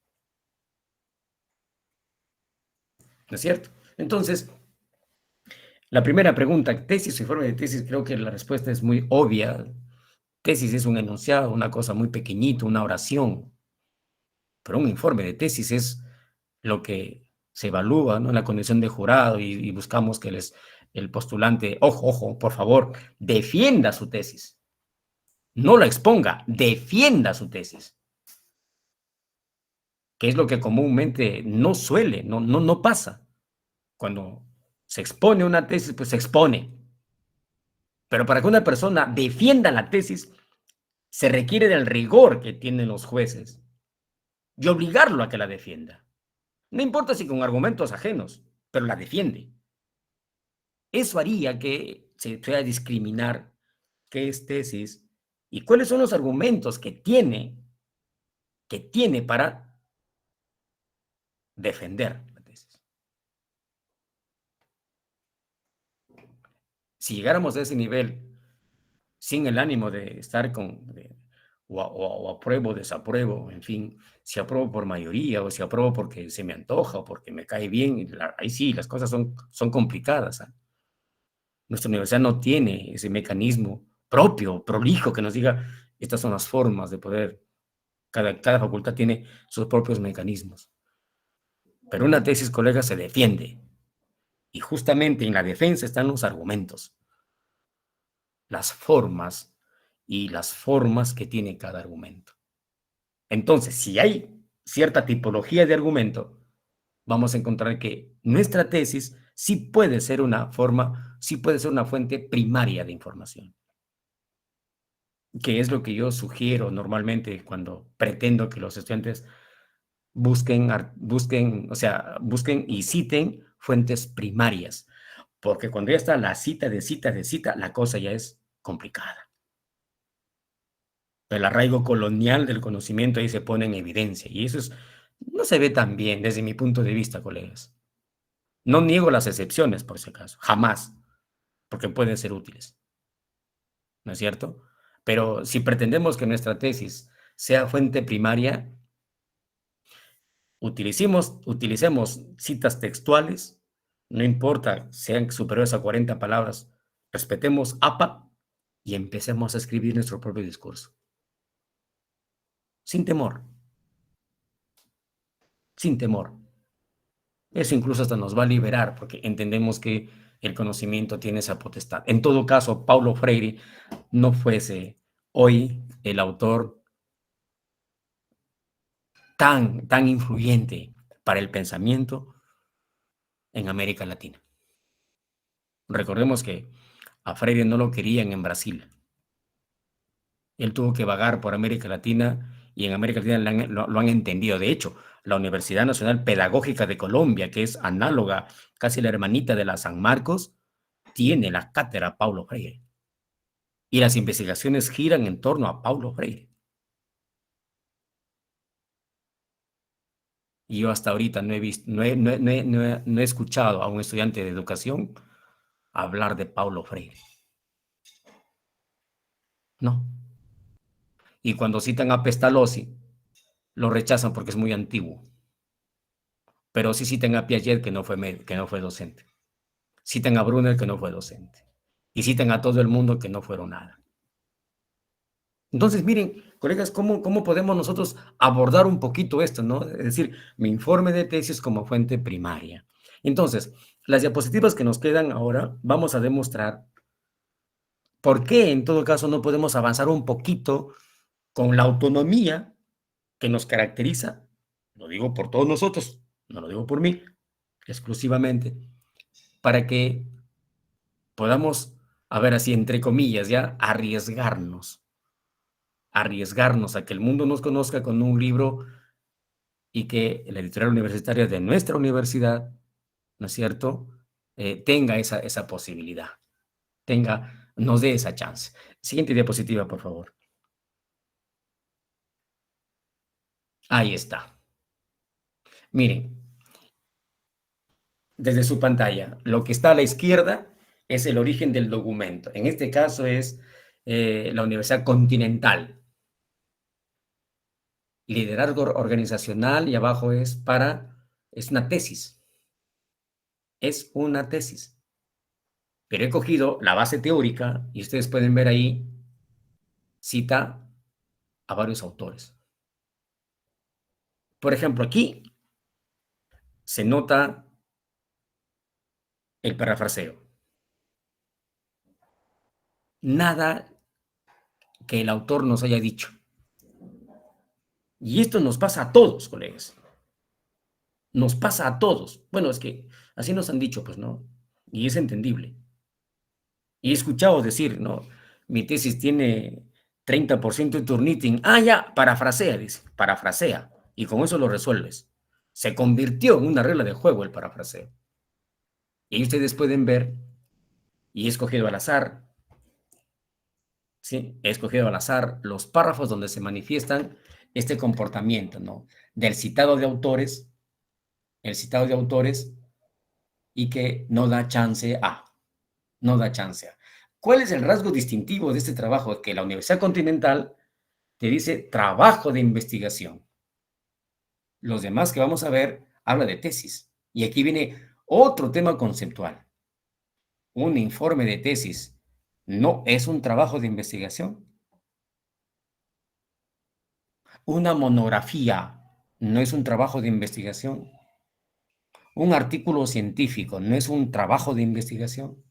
¿No es cierto? Entonces, la primera pregunta, tesis o informe de tesis, creo que la respuesta es muy obvia. Tesis es un enunciado, una cosa muy pequeñita, una oración. Pero un informe de tesis es lo que se evalúa, ¿no? En la condición de jurado y buscamos que el postulante, ojo, por favor, defienda su tesis. No la exponga, defienda su tesis. Que es lo que comúnmente no pasa. Cuando se expone una tesis, pues se expone. Pero para que una persona defienda la tesis, se requiere del rigor que tienen los jueces y obligarlo a que la defienda. No importa si con argumentos ajenos, pero la defiende. Eso haría que se pueda discriminar qué es tesis y cuáles son los argumentos que tiene para defender la tesis. Si llegáramos a ese nivel sin el ánimo de estar o apruebo, desapruebo, en fin, si apruebo por mayoría o si apruebo porque se me antoja o porque me cae bien, ahí sí, las cosas son complicadas. Nuestra universidad no tiene ese mecanismo propio, prolijo, que nos diga, estas son las formas de poder, cada facultad tiene sus propios mecanismos. Pero una tesis, colega, se defiende. Y justamente en la defensa están los argumentos, las formas que tiene cada argumento. Entonces, si hay cierta tipología de argumento, vamos a encontrar que nuestra tesis sí puede ser una fuente primaria de información. Que es lo que yo sugiero normalmente cuando pretendo que los estudiantes busquen y citen fuentes primarias. Porque cuando ya está la cita, la cosa ya es complicada. El arraigo colonial del conocimiento ahí se pone en evidencia y eso no se ve tan bien desde mi punto de vista, colegas. No niego las excepciones, por si acaso, jamás, porque pueden ser útiles. ¿No es cierto? Pero si pretendemos que nuestra tesis sea fuente primaria, utilicemos citas textuales, no importa, sean superiores a 40 palabras, respetemos APA y empecemos a escribir nuestro propio discurso. Sin temor. Sin temor. Eso incluso hasta nos va a liberar porque entendemos que el conocimiento tiene esa potestad. En todo caso, Paulo Freire no fuese hoy el autor tan influyente para el pensamiento en América Latina. Recordemos que a Freire no lo querían en Brasil. Él tuvo que vagar por América Latina y en América Latina lo han entendido. De hecho, la Universidad Nacional Pedagógica de Colombia, que es análoga, casi la hermanita de la San Marcos, tiene la cátedra Paulo Freire. Y las investigaciones giran en torno a Paulo Freire. Y yo hasta ahorita no he visto, no he escuchado a un estudiante de educación hablar de Paulo Freire. No. Y cuando citan a Pestalozzi, lo rechazan porque es muy antiguo. Pero sí citan a Piaget, que no fue docente. Citan a Brunner, que no fue docente. Y citan a todo el mundo que no fueron nada. Entonces, miren, colegas, ¿cómo podemos nosotros abordar un poquito esto, ¿no? Es decir, mi informe de tesis como fuente primaria. Entonces, las diapositivas que nos quedan ahora, vamos a demostrar por qué, en todo caso, no podemos avanzar un poquito con la autonomía que nos caracteriza. Lo digo por todos nosotros, no lo digo por mí, exclusivamente, para que podamos, a ver así, entre comillas, ya, arriesgarnos a que el mundo nos conozca con un libro y que la editorial universitaria de nuestra universidad, ¿no es cierto?, tenga esa posibilidad, nos dé esa chance. Siguiente diapositiva, por favor. Ahí está. Miren, desde su pantalla, lo que está a la izquierda es el origen del documento. En este caso es la Universidad Continental. Liderazgo organizacional y abajo es una tesis. Es una tesis. Pero he cogido la base teórica y ustedes pueden ver ahí, cita a varios autores. Por ejemplo, aquí se nota el parafraseo. Nada que el autor nos haya dicho. Y esto nos pasa a todos, colegas. Nos pasa a todos. Bueno, es que así nos han dicho, pues, ¿no? Y es entendible. Y he escuchado decir, ¿no? Mi tesis tiene 30% de Turnitin. Ah, ya, parafrasea, dice. Parafrasea. Y con eso lo resuelves. Se convirtió en una regla de juego el parafraseo. Y ustedes pueden ver, y he escogido al azar, ¿sí? He escogido al azar los párrafos donde se manifiestan este comportamiento, ¿no? Del citado de autores, el citado de autores, y que no da chance a. No da chance a. ¿Cuál es el rasgo distintivo de este trabajo? Que la Universidad Continental te dice trabajo de investigación. Los demás que vamos a ver habla de tesis. Y aquí viene otro tema conceptual. Un informe de tesis no es un trabajo de investigación. Una monografía no es un trabajo de investigación. Un artículo científico no es un trabajo de investigación.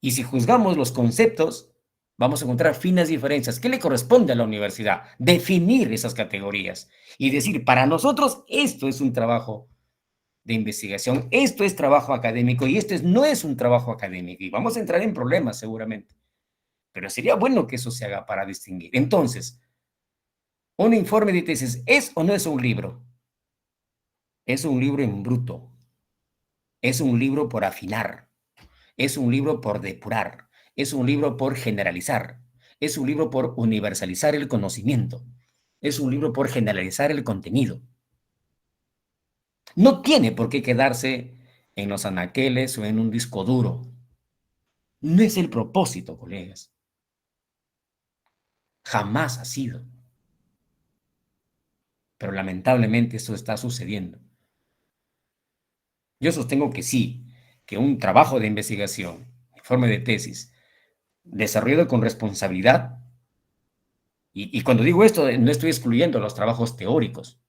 Y si juzgamos los conceptos, vamos a encontrar finas diferencias. ¿Qué le corresponde a la universidad? Definir esas categorías y decir, para nosotros esto es un trabajo de investigación, esto es trabajo académico y esto no es un trabajo académico. Y vamos a entrar en problemas seguramente. Pero sería bueno que eso se haga para distinguir. Entonces, ¿un informe de tesis es o no es un libro? Es un libro en bruto. Es un libro por afinar. Es un libro por depurar. Es un libro por generalizar. Es un libro por universalizar el conocimiento. Es un libro por generalizar el contenido. No tiene por qué quedarse en los anaqueles o en un disco duro. No es el propósito, colegas. Jamás ha sido. Pero lamentablemente esto está sucediendo. Yo sostengo que sí, que un trabajo de investigación, informe de tesis, desarrollado con responsabilidad, y cuando digo esto, no estoy excluyendo los trabajos teóricos.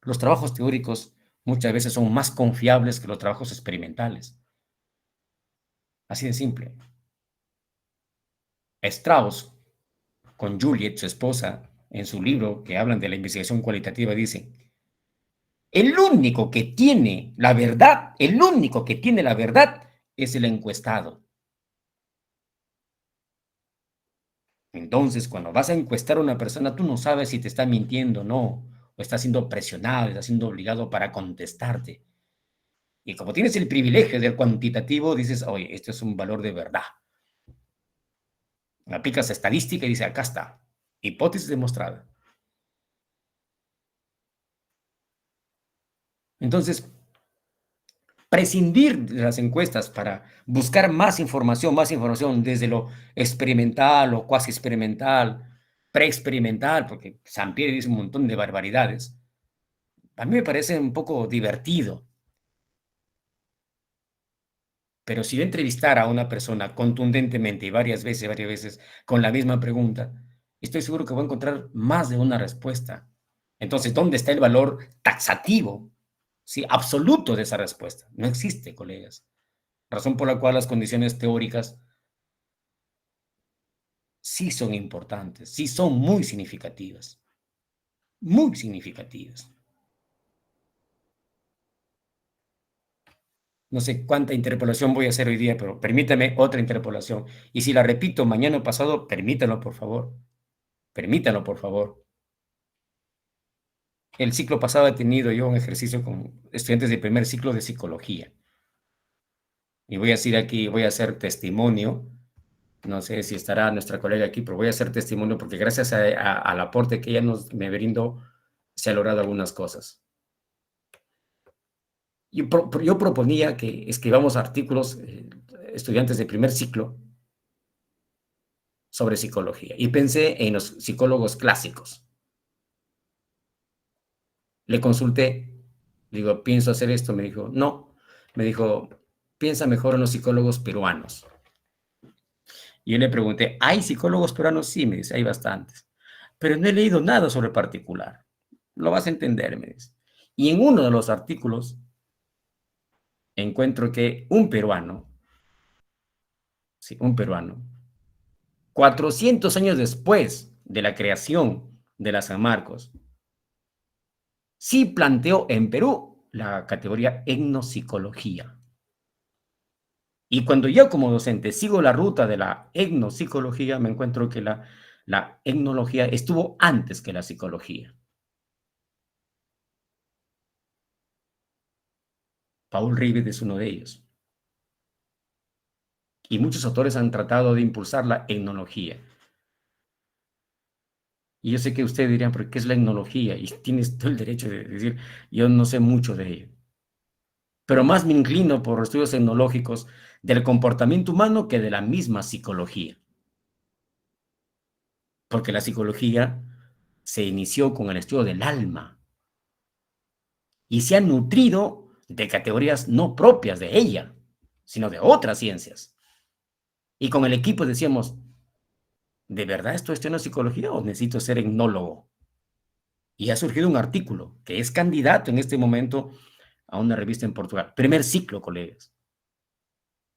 Los trabajos teóricos muchas veces son más confiables que los trabajos experimentales. Así de simple. Strauss, con Juliet, su esposa, en su libro que hablan de la investigación cualitativa, dicen, el único que tiene la verdad, el único que tiene la verdad es el encuestado. Entonces, cuando vas a encuestar a una persona, tú no sabes si te está mintiendo o no, o está siendo presionado, está siendo obligado para contestarte. Y como tienes el privilegio del cuantitativo, dices, oye, esto es un valor de verdad. Aplicas estadística y dices, acá está, hipótesis demostrada. Entonces, prescindir de las encuestas para buscar más información desde lo experimental o cuasi experimental, preexperimental, porque Sampieri dice un montón de barbaridades, a mí me parece un poco divertido. Pero si yo entrevistara a una persona contundentemente y varias veces con la misma pregunta, estoy seguro que voy a encontrar más de una respuesta. Entonces, ¿dónde está el valor taxativo, sí, absoluto de esa respuesta? No existe, colegas. Razón por la cual las condiciones teóricas sí son importantes, sí son muy significativas. Muy significativas. No sé cuánta interpolación voy a hacer hoy día, pero permítame otra interpolación. Y si la repito mañana o pasado, permítanlo, por favor. Permítanlo, por favor. El ciclo pasado he tenido yo un ejercicio con estudiantes de primer ciclo de psicología. Y voy a decir aquí, voy a hacer testimonio. No sé si estará nuestra colega aquí, pero voy a hacer testimonio porque gracias al aporte que ella me brindó, se han logrado algunas cosas. Yo proponía que escribamos artículos, estudiantes de primer ciclo, sobre psicología. Y pensé en los psicólogos clásicos. Le consulté, digo, pienso hacer esto. Me dijo, no. Me dijo, piensa mejor en los psicólogos peruanos. Y yo le pregunté, ¿hay psicólogos peruanos? Sí, me dice, hay bastantes. Pero no he leído nada sobre particular. Lo vas a entender, me dice. Y en uno de los artículos encuentro que un peruano, sí, un peruano, 400 años después de la creación de la San Marcos, sí planteó en Perú la categoría etnopsicología. Y cuando yo como docente sigo la ruta de la etnopsicología, me encuentro que la etnología estuvo antes que la psicología. Paul Rivet es uno de ellos. Y muchos autores han tratado de impulsar la etnología. Y yo sé que ustedes dirían, ¿pero qué es la etnología? Y tienes todo el derecho de decir, yo no sé mucho de ello. Pero más me inclino por estudios etnológicos del comportamiento humano que de la misma psicología. Porque la psicología se inició con el estudio del alma y se ha nutrido de categorías no propias de ella, sino de otras ciencias. Y con el equipo decíamos, ¿de verdad esto es psicología o necesito ser etnólogo? Y ha surgido un artículo que es candidato en este momento a una revista en Portugal. Primer ciclo, colegas.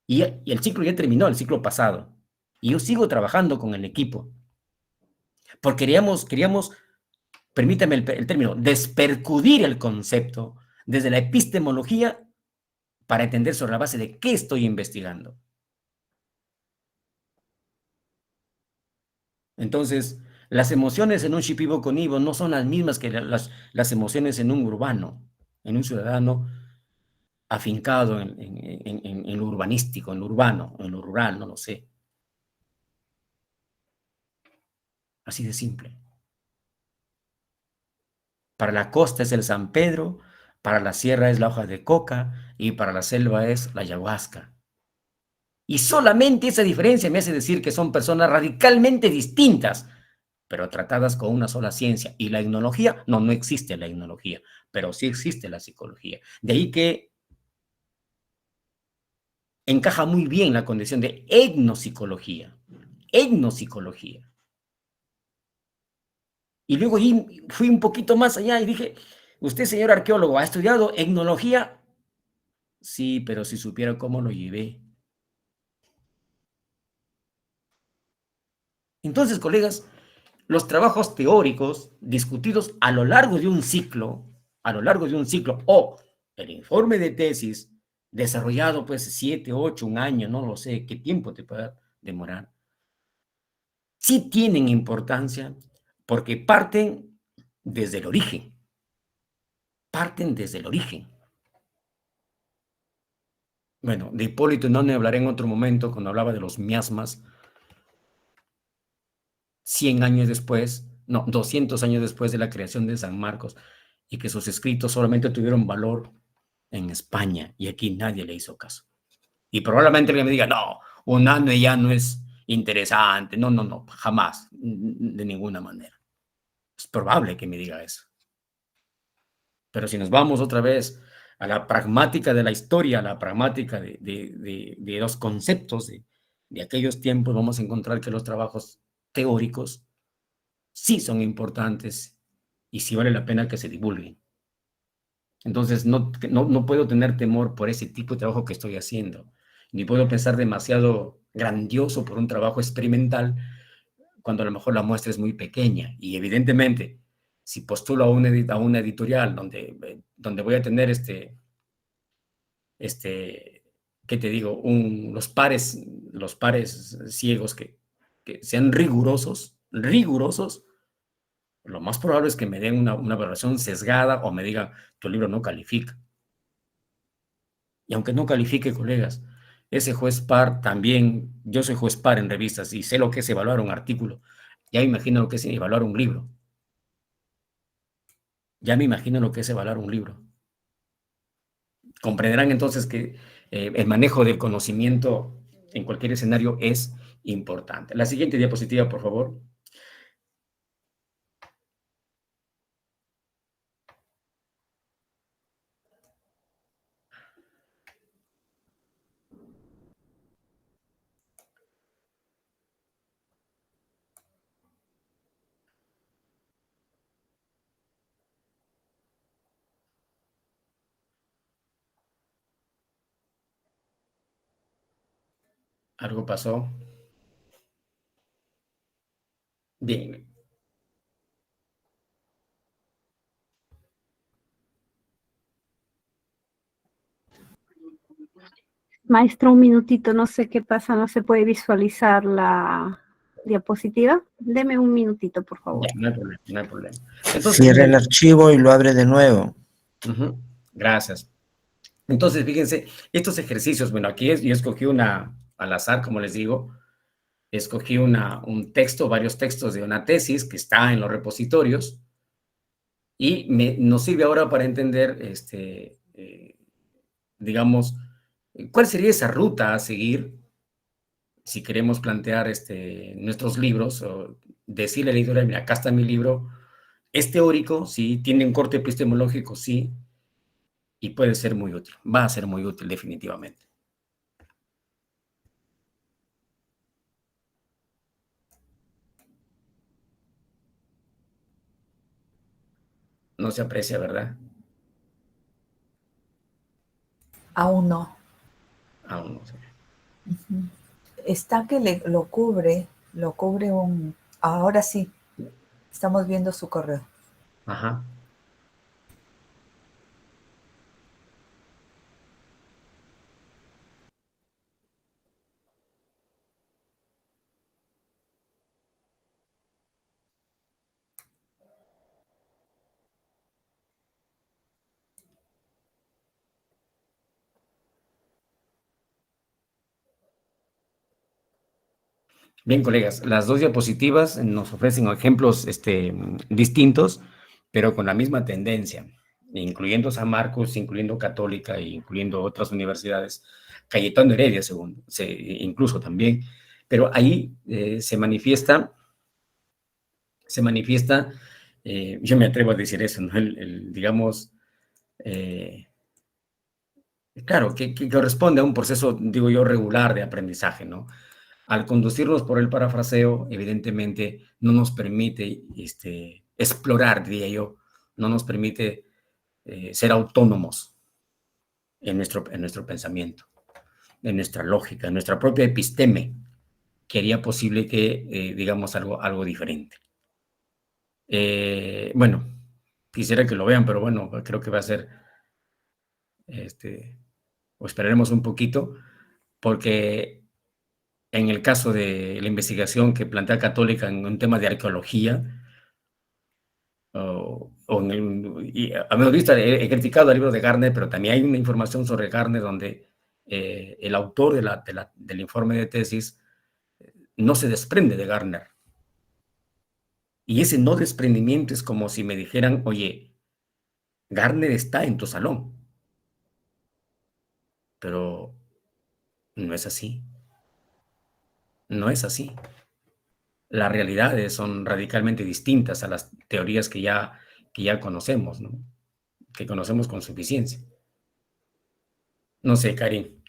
Y el ciclo ya terminó, el ciclo pasado. Y yo sigo trabajando con el equipo. Porque queríamos permítame el término, despercudir el concepto desde la epistemología para entender sobre la base de qué estoy investigando. Entonces, las emociones en un shipibo con Ivo no son las mismas que las emociones en un urbano, en un ciudadano afincado en lo urbanístico, en lo urbano, en lo rural, no lo sé. Así de simple. Para la costa es el San Pedro, para la sierra es la hoja de coca y para la selva es la ayahuasca. Y solamente esa diferencia me hace decir que son personas radicalmente distintas, pero tratadas con una sola ciencia. Y la etnología, no existe la etnología, pero sí existe la psicología. De ahí que encaja muy bien la condición de etnopsicología. Etnopsicología. Y luego fui un poquito más allá y dije, usted, señor arqueólogo, ¿ha estudiado etnología? Sí, pero si supiera cómo lo llevé. Entonces, colegas, los trabajos teóricos discutidos a lo largo de un ciclo, o el informe de tesis desarrollado pues 7, 8, un año, no lo sé qué tiempo te pueda demorar, sí tienen importancia porque parten desde el origen. Bueno, de Hipólito Unanue hablaré en otro momento cuando hablaba de los miasmas, 100 años después, no, 200 años después de la creación de San Marcos, y que sus escritos solamente tuvieron valor en España, y aquí nadie le hizo caso. Y probablemente alguien me diga, no, Unanue ya no es interesante. No, jamás, de ninguna manera. Es probable que me diga eso. Pero si nos vamos otra vez a la pragmática de la historia, a la pragmática de los conceptos de aquellos tiempos, vamos a encontrar que los trabajos teóricos sí son importantes y sí vale la pena que se divulguen. Entonces, no puedo tener temor por ese tipo de trabajo que estoy haciendo, ni puedo pensar demasiado grandioso por un trabajo experimental cuando a lo mejor la muestra es muy pequeña. Y evidentemente, si postulo a una editorial donde voy a tener ¿qué te digo? Los pares ciegos que sean rigurosos, lo más probable es que me den una valoración sesgada o me digan, tu libro no califica. Y aunque no califique, colegas, ese juez par también, yo soy juez par en revistas y sé lo que es evaluar un artículo. Ya me imagino lo que es evaluar un libro. Comprenderán entonces que el manejo del conocimiento en cualquier escenario es importante. La siguiente diapositiva, por favor. ¿Algo pasó? Bien. Maestro, un minutito, no sé qué pasa, no se puede visualizar la diapositiva. Deme un minutito, por favor. Ya, no hay problema. Entonces, cierre el archivo y lo abre de nuevo. Gracias. Entonces, fíjense, estos ejercicios, bueno, aquí yo escogí al azar, como les digo, escogí varios textos de una tesis que está en los repositorios y nos sirve ahora para entender, digamos, cuál sería esa ruta a seguir si queremos plantear nuestros libros o decirle a la editorial, mira, acá está mi libro, es teórico, sí, tiene un corte epistemológico, sí, y puede ser muy útil, va a ser muy útil definitivamente. No se aprecia, ¿verdad? Aún no. Aún no sé. Está que lo cubre ahora sí, estamos viendo su correo. Ajá. Bien, colegas, las dos diapositivas nos ofrecen ejemplos distintos, pero con la misma tendencia, incluyendo San Marcos, incluyendo Católica e incluyendo otras universidades, Cayetano Heredia, incluso también, pero ahí se manifiesta, yo me atrevo a decir eso, ¿no? Digamos, claro, que corresponde a un proceso, digo yo, regular de aprendizaje, ¿no? Al conducirnos por el parafraseo, evidentemente no nos permite explorar, diría yo, no nos permite ser autónomos en nuestro pensamiento, en nuestra lógica, en nuestra propia episteme, que haría posible que digamos algo diferente. Bueno, quisiera que lo vean, pero bueno, creo que va a ser, o esperaremos un poquito, porque en el caso de la investigación que plantea Católica en un tema de arqueología, a mi vista he criticado el libro de Gardner, pero también hay una información sobre Gardner donde el autor del informe de tesis no se desprende de Gardner. Y ese no desprendimiento es como si me dijeran, oye, Gardner está en tu salón, pero no es así, no es así. Las realidades son radicalmente distintas a las teorías que ya conocemos, ¿no? Que conocemos con suficiencia. No sé, Karin.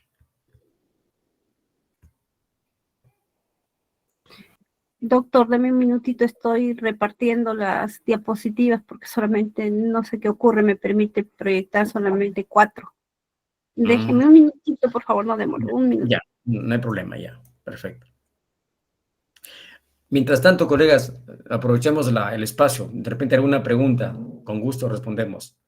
Doctor, deme un minutito, estoy repartiendo las diapositivas porque solamente no sé qué ocurre, me permite proyectar solamente 4. Déjeme un minutito, por favor, no demoro, un minuto. Ya, no hay problema, ya. Perfecto. Mientras tanto, colegas, aprovechemos el espacio. De repente alguna pregunta, con gusto respondemos.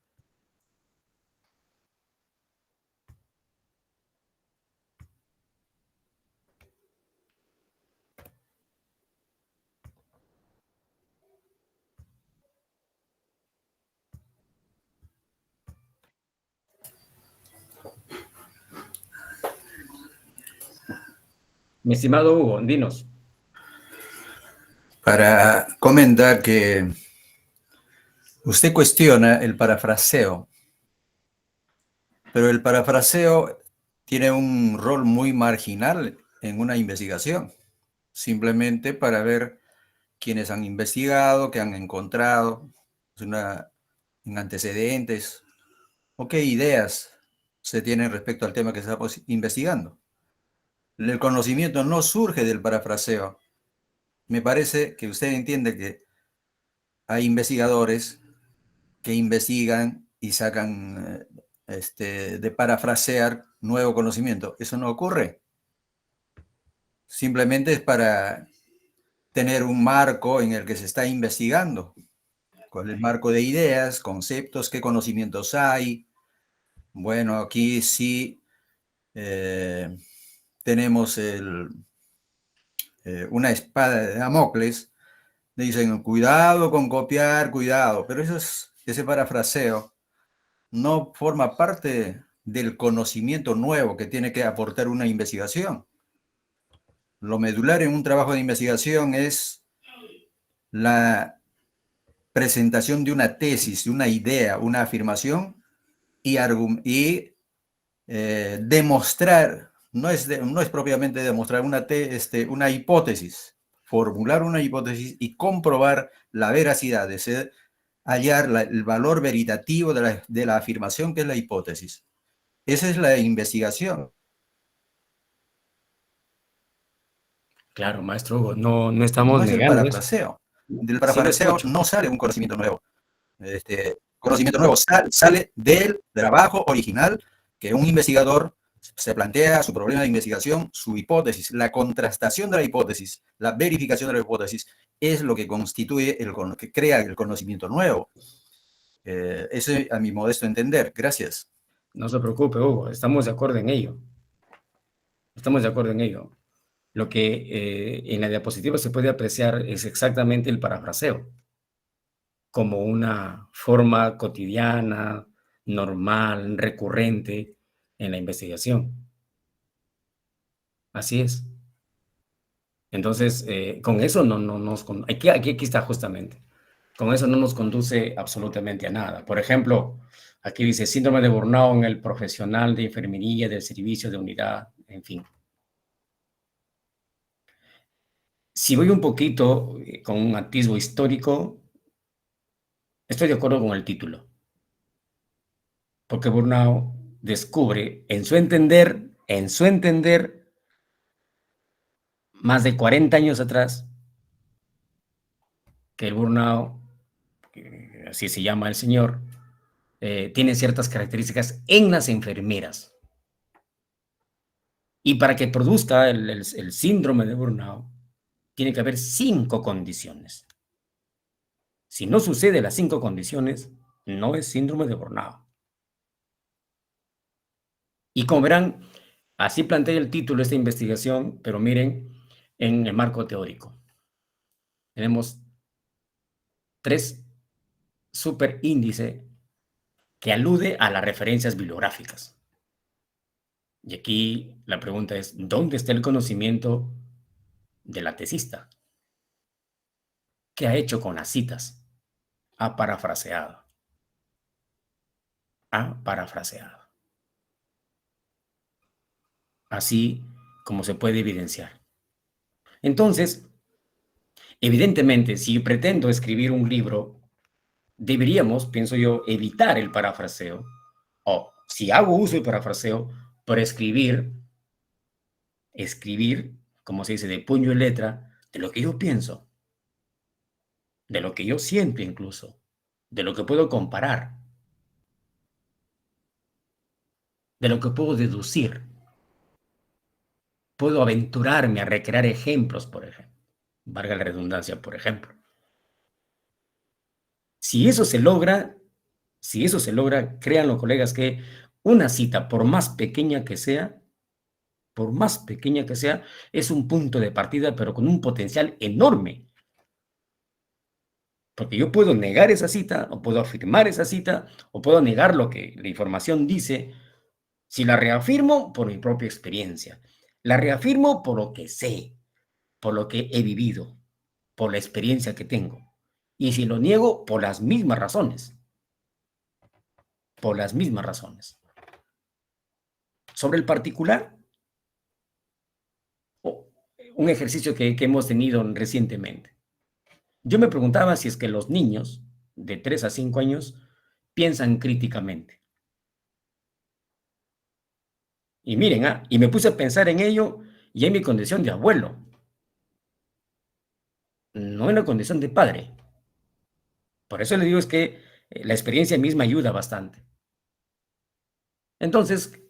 Mi estimado Hugo, dinos. Para comentar que usted cuestiona el parafraseo, pero el parafraseo tiene un rol muy marginal en una investigación, simplemente para ver quiénes han investigado, qué han encontrado, en antecedentes, o qué ideas se tienen respecto al tema que estamos investigando. El conocimiento no surge del parafraseo. Me parece que usted entiende que hay investigadores que investigan y sacan de parafrasear nuevo conocimiento. Eso no ocurre. Simplemente es para tener un marco en el que se está investigando. Con el marco de ideas, conceptos, qué conocimientos hay. Bueno, aquí sí tenemos una espada de Damocles. Dicen, cuidado con copiar, cuidado. Pero ese parafraseo no forma parte del conocimiento nuevo que tiene que aportar una investigación. Lo medular en un trabajo de investigación es la presentación de una tesis, de una idea, una afirmación y demostrar, no es propiamente demostrar una hipótesis, formular una hipótesis y comprobar la veracidad, hallar el valor veritativo de la afirmación que es la hipótesis. Esa es la investigación. Claro, maestro Hugo, no estamos No es el negando eso. parafraseo. Del Sí, lo parafraseo escucho. no sale un conocimiento nuevo. Conocimiento nuevo sale del trabajo original que un investigador se plantea, su problema de investigación, su hipótesis, la contrastación de la hipótesis, la verificación de la hipótesis, es lo que constituye, que crea el conocimiento nuevo. Eso a mi modesto entender. Gracias. No se preocupe, Hugo, estamos de acuerdo en ello. Estamos de acuerdo en ello. Lo que en la diapositiva se puede apreciar es exactamente el parafraseo, como una forma cotidiana, normal, recurrente en la investigación. Así es. Entonces, con eso no nos... Aquí está justamente. Con eso no nos conduce absolutamente a nada. Por ejemplo, aquí dice síndrome de burnout en el profesional de enfermería del servicio de unidad, en fin. Si voy un poquito con un atisbo histórico, estoy de acuerdo con el título. Porque burnout descubre, en su entender, más de 40 años atrás, que el burnout, así se llama el señor, tiene ciertas características en las enfermeras. Y para que produzca el síndrome de burnout, tiene que haber 5 condiciones. Si no sucede las 5 condiciones, no es síndrome de burnout. Y como verán, así plantea el título de esta investigación, pero miren, en el marco teórico. Tenemos 3 superíndices que alude a las referencias bibliográficas. Y aquí la pregunta es, ¿dónde está el conocimiento de la tesista? ¿Qué ha hecho con las citas? Ha parafraseado. Ha parafraseado. Así como se puede evidenciar. Entonces, evidentemente, si pretendo escribir un libro, deberíamos, pienso yo, evitar el parafraseo, o si hago uso del parafraseo, para escribir, como se dice, de puño y letra, de lo que yo pienso, de lo que yo siento incluso, de lo que puedo comparar, de lo que puedo deducir. Puedo aventurarme a recrear ejemplos, por ejemplo. Valga la redundancia, por ejemplo. Si eso se logra, créanlo, colegas, que una cita, por más pequeña que sea, es un punto de partida, pero con un potencial enorme. Porque yo puedo negar esa cita, o puedo afirmar esa cita, o puedo negar lo que la información dice. Si la reafirmo, por mi propia experiencia. La reafirmo por lo que sé, por lo que he vivido, por la experiencia que tengo. Y si lo niego, por las mismas razones. Por las mismas razones. Sobre el particular, un ejercicio que hemos tenido recientemente. Yo me preguntaba si es que los niños de 3 a 5 años piensan críticamente. Y miren, y me puse a pensar en ello y en mi condición de abuelo. No en la condición de padre. Por eso le digo es que la experiencia misma ayuda bastante. Entonces,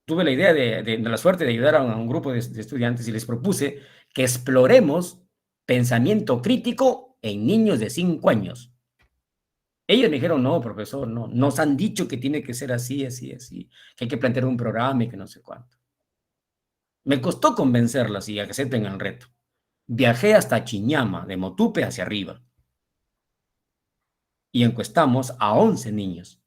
tuve la idea de la suerte de ayudar a un grupo de estudiantes y les propuse que exploremos pensamiento crítico en niños de 5 años. Ellos me dijeron, no, profesor, no, nos han dicho que tiene que ser así, así, así, que hay que plantear un programa y que no sé cuánto. Me costó convencerlas y a que acepten el reto. Viajé hasta Chiñama, de Motupe hacia arriba, y encuestamos a 11 niños.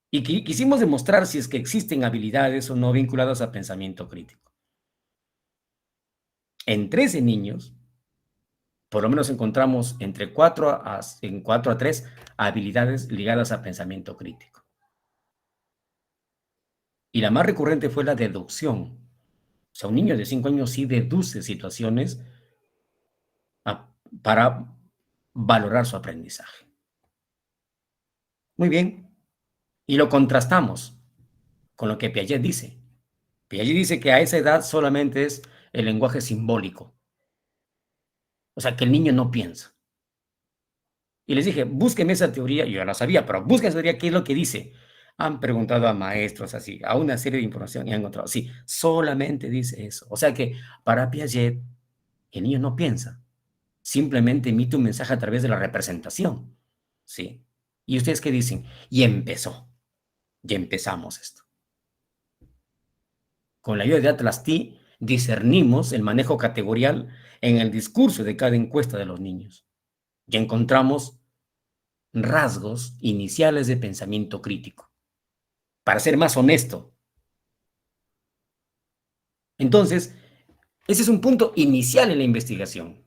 Y quisimos demostrar si es que existen habilidades o no vinculadas a pensamiento crítico. En 13 niños, por lo menos encontramos entre 4 a 3 habilidades ligadas a pensamiento crítico. Y la más recurrente fue la deducción. O sea, un niño de 5 años sí deduce situaciones para valorar su aprendizaje. Muy bien. Y lo contrastamos con lo que Piaget dice. Piaget dice que a esa edad solamente es el lenguaje simbólico. O sea, que el niño no piensa. Y les dije, búsquenme esa teoría, yo ya la sabía, pero busquen esa teoría, ¿qué es lo que dice? Han preguntado a maestros, así, a una serie de información y han encontrado, sí, solamente dice eso. O sea que para Piaget, el niño no piensa, simplemente emite un mensaje a través de la representación, ¿sí? ¿Y ustedes qué dicen? Y empezó, ya empezamos esto. Con la ayuda de Atlas T, discernimos el manejo categorial en el discurso de cada encuesta de los niños. Y encontramos rasgos iniciales de pensamiento crítico. Para ser más honesto. Entonces, ese es un punto inicial en la investigación.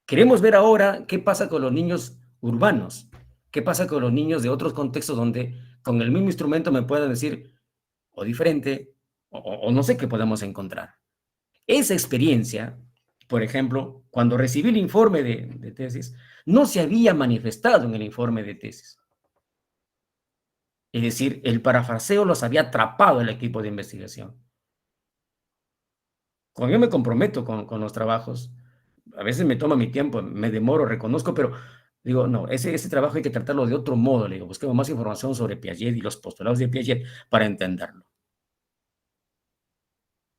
Queremos ver ahora qué pasa con los niños urbanos, qué pasa con los niños de otros contextos donde con el mismo instrumento me puedan decir o diferente o no sé qué podemos encontrar. Esa experiencia, por ejemplo, cuando recibí el informe de tesis, no se había manifestado en el informe de tesis. Es decir, el parafraseo los había atrapado el equipo de investigación. Cuando yo me comprometo con los trabajos, a veces me toma mi tiempo, me demoro, reconozco, pero digo, no, ese trabajo hay que tratarlo de otro modo. Le digo, busquemos más información sobre Piaget y los postulados de Piaget para entenderlo.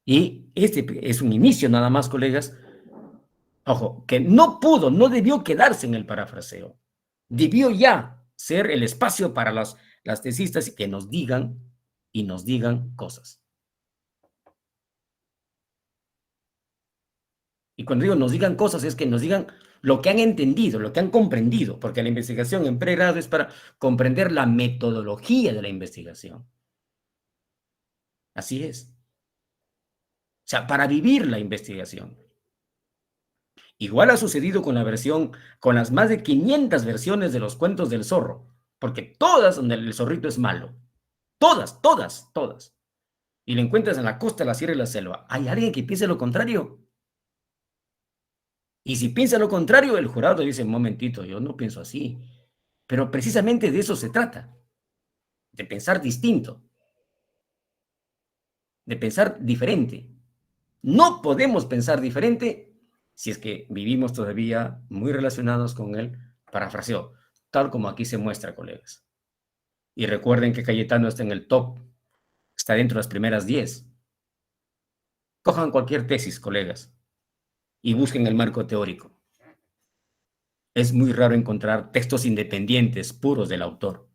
Y este es un inicio nada más, colegas, Ojo, que no pudo, no debió quedarse en el parafraseo. Debió ya ser el espacio para las tesistas que nos digan y nos digan cosas. Y cuando digo nos digan cosas es que nos digan lo que han entendido, lo que han comprendido, porque la investigación en pregrado es para comprender la metodología de la investigación. Así es. O sea, para vivir la investigación. Igual ha sucedido con la versión, con las más de 500 versiones de los cuentos del zorro, porque todas donde el zorrito es malo. Todas, todas, todas. Y lo encuentras en la costa, la sierra y la selva. ¿Hay alguien que piense lo contrario? Y si piensa lo contrario, el jurado dice, un momentito, yo no pienso así. Pero precisamente de eso se trata, de pensar distinto, de pensar diferente. No podemos pensar diferente si es que vivimos todavía muy relacionados con el parafraseo, tal como aquí se muestra, colegas. Y recuerden que Cayetano está en el top, está dentro de las primeras 10. Cojan cualquier tesis, colegas, y busquen el marco teórico. Es muy raro encontrar textos independientes, puros del autor.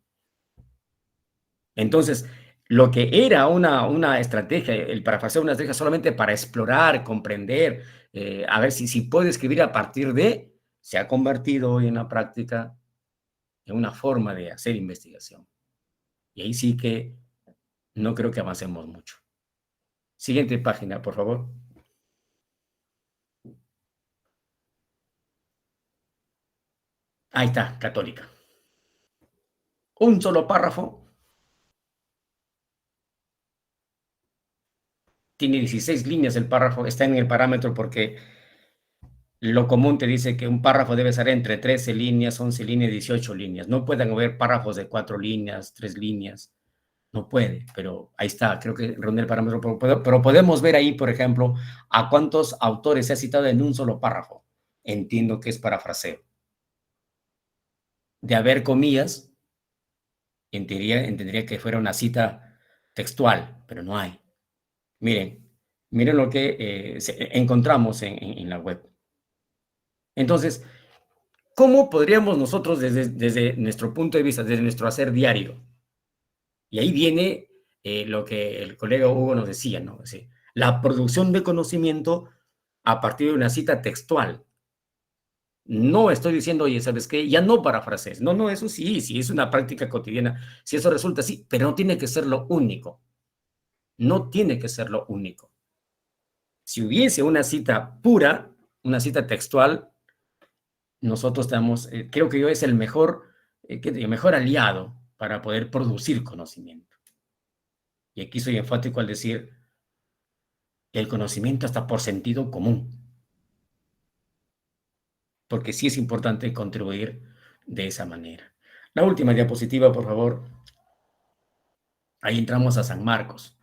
Entonces, lo que era una estrategia, el parafraseo, una estrategia solamente para explorar, comprender, a ver si puede escribir a partir de, se ha convertido hoy en la práctica en una forma de hacer investigación. Y ahí sí que no creo que avancemos mucho. Siguiente página, por favor. Ahí está, Católica. Un solo párrafo. Tiene 16 líneas el párrafo, está en el parámetro porque lo común te dice que un párrafo debe ser entre 13 líneas, 11 líneas, 18 líneas. No pueden haber párrafos de 4 líneas, 3 líneas. No puede, pero ahí está. Creo que ronda el parámetro. Pero podemos ver ahí, por ejemplo, a cuántos autores se ha citado en un solo párrafo. Entiendo que es parafraseo. De haber comillas, entendería que fuera una cita textual, pero no hay. Miren lo que encontramos en la web. Entonces, ¿cómo podríamos nosotros desde nuestro punto de vista, desde nuestro hacer diario? Y ahí viene lo que el colega Hugo nos decía, ¿no? Es decir, la producción de conocimiento a partir de una cita textual. No estoy diciendo, oye, ¿sabes qué? Ya no parafrases. No, eso sí es una práctica cotidiana. Si eso resulta así, pero no tiene que ser lo único. No tiene que ser lo único. Si hubiese una cita pura, una cita textual, nosotros estamos, creo que yo es el mejor aliado para poder producir conocimiento. Y aquí soy enfático al decir, el conocimiento está por sentido común. Porque sí es importante contribuir de esa manera. La última diapositiva, por favor. Ahí entramos a San Marcos.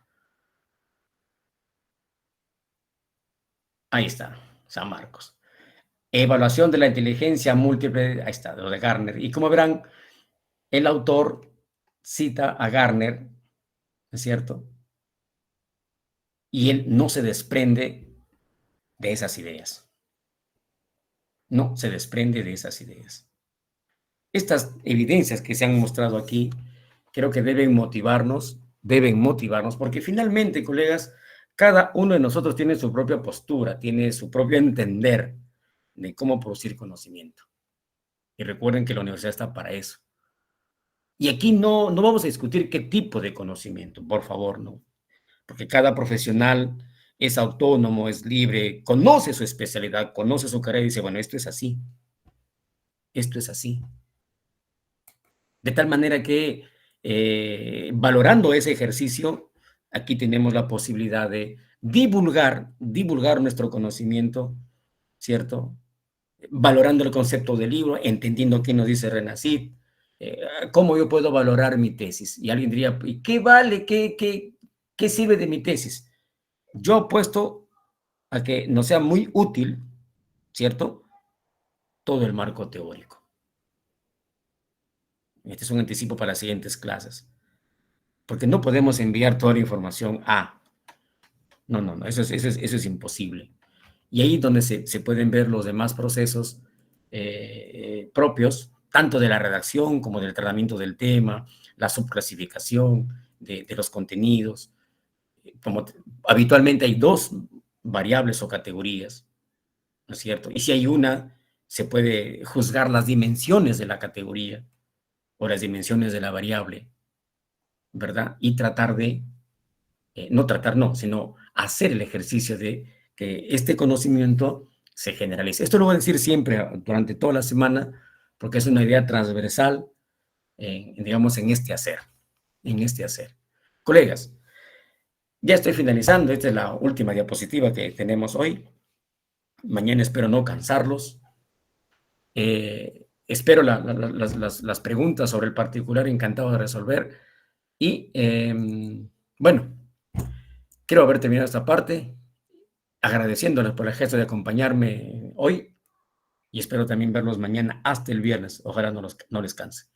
Ahí está, San Marcos. Evaluación de la inteligencia múltiple, ahí está, lo de Gardner. Y como verán, el autor cita a Gardner, ¿no es cierto? Y él no se desprende de esas ideas. No se desprende de esas ideas. Estas evidencias que se han mostrado aquí, creo que deben motivarnos, porque finalmente, colegas, cada uno de nosotros tiene su propia postura, tiene su propio entender de cómo producir conocimiento. Y recuerden que la universidad está para eso. Y aquí no vamos a discutir qué tipo de conocimiento, por favor, no. Porque cada profesional es autónomo, es libre, conoce su especialidad, conoce su carrera y dice, bueno, esto es así. Esto es así. De tal manera que valorando ese ejercicio, aquí tenemos la posibilidad de divulgar nuestro conocimiento, ¿cierto? Valorando el concepto del libro, entendiendo qué nos dice Renacid, cómo yo puedo valorar mi tesis. Y alguien diría, ¿y qué vale? ¿Qué sirve de mi tesis? Yo apuesto a que nos sea muy útil, ¿cierto? Todo el marco teórico. Este es un anticipo para las siguientes clases. Porque no podemos enviar toda la información a... No, eso es imposible. Y ahí donde se pueden ver los demás procesos propios, tanto de la redacción como del tratamiento del tema, la subclasificación de los contenidos. Como habitualmente hay dos variables o categorías, ¿no es cierto? Y si hay una, se puede juzgar las dimensiones de la categoría o las dimensiones de la variable, ¿verdad? Y tratar de, no, sino hacer el ejercicio de que este conocimiento se generalice. Esto lo voy a decir siempre durante toda la semana, porque es una idea transversal, digamos, en este hacer. Colegas, ya estoy finalizando. Esta es la última diapositiva que tenemos hoy. Mañana espero no cansarlos. Espero las preguntas sobre el particular, encantado de resolver. Y bueno, quiero haber terminado esta parte, agradeciéndoles por el gesto de acompañarme hoy y espero también verlos mañana hasta el viernes. Ojalá no les canse.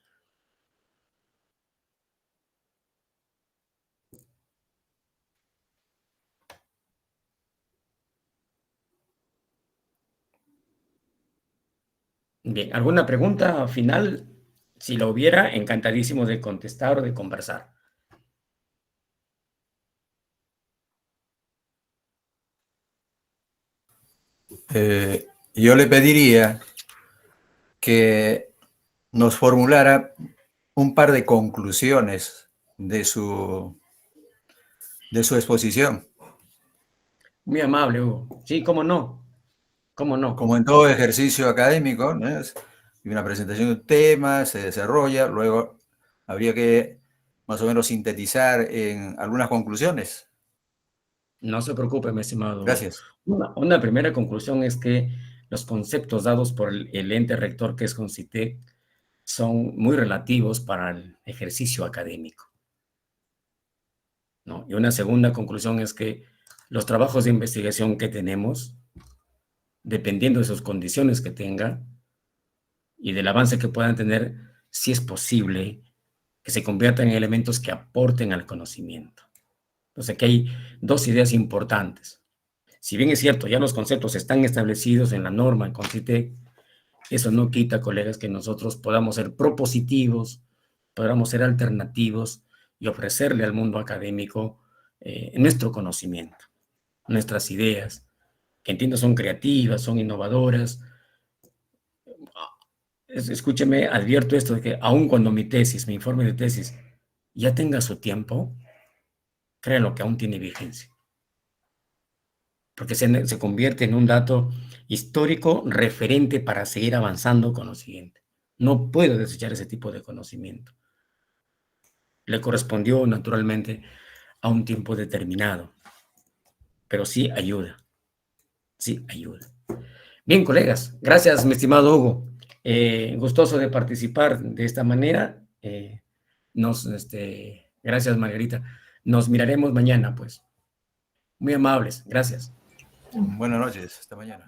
Bien, ¿alguna pregunta final? Si la hubiera, encantadísimo de contestar o de conversar. Yo le pediría que nos formulara un par de conclusiones de su exposición. Muy amable, Hugo. Sí, cómo no. ¿Cómo no? Como en todo ejercicio académico, ¿no? Una presentación de un tema, se desarrolla, luego habría que más o menos sintetizar en algunas conclusiones. No se preocupe, mi estimado. Gracias. Una primera conclusión es que los conceptos dados por el ente rector, que es CONCITEC, son muy relativos para el ejercicio académico, ¿no? Y una segunda conclusión es que los trabajos de investigación que tenemos, dependiendo de sus condiciones que tenga y del avance que puedan tener, sí es posible que se conviertan en elementos que aporten al conocimiento. Entonces, aquí hay dos ideas importantes. Si bien es cierto, ya los conceptos están establecidos en la norma, en CONCITEC, eso no quita, colegas, que nosotros podamos ser propositivos, podamos ser alternativos y ofrecerle al mundo académico nuestro conocimiento, nuestras ideas, que entiendo son creativas, son innovadoras. Escúcheme, advierto esto de que aun cuando mi informe de tesis, ya tenga su tiempo, créanlo que aún tiene vigencia, porque se convierte en un dato histórico referente para seguir avanzando con lo siguiente. No puedo desechar ese tipo de conocimiento. Le correspondió, naturalmente, a un tiempo determinado, pero sí ayuda. Sí ayuda. Bien, colegas, gracias, mi estimado Hugo. Gustoso de participar de esta manera. Gracias, Margarita. Nos miraremos mañana, pues. Muy amables, gracias. Buenas noches, hasta mañana.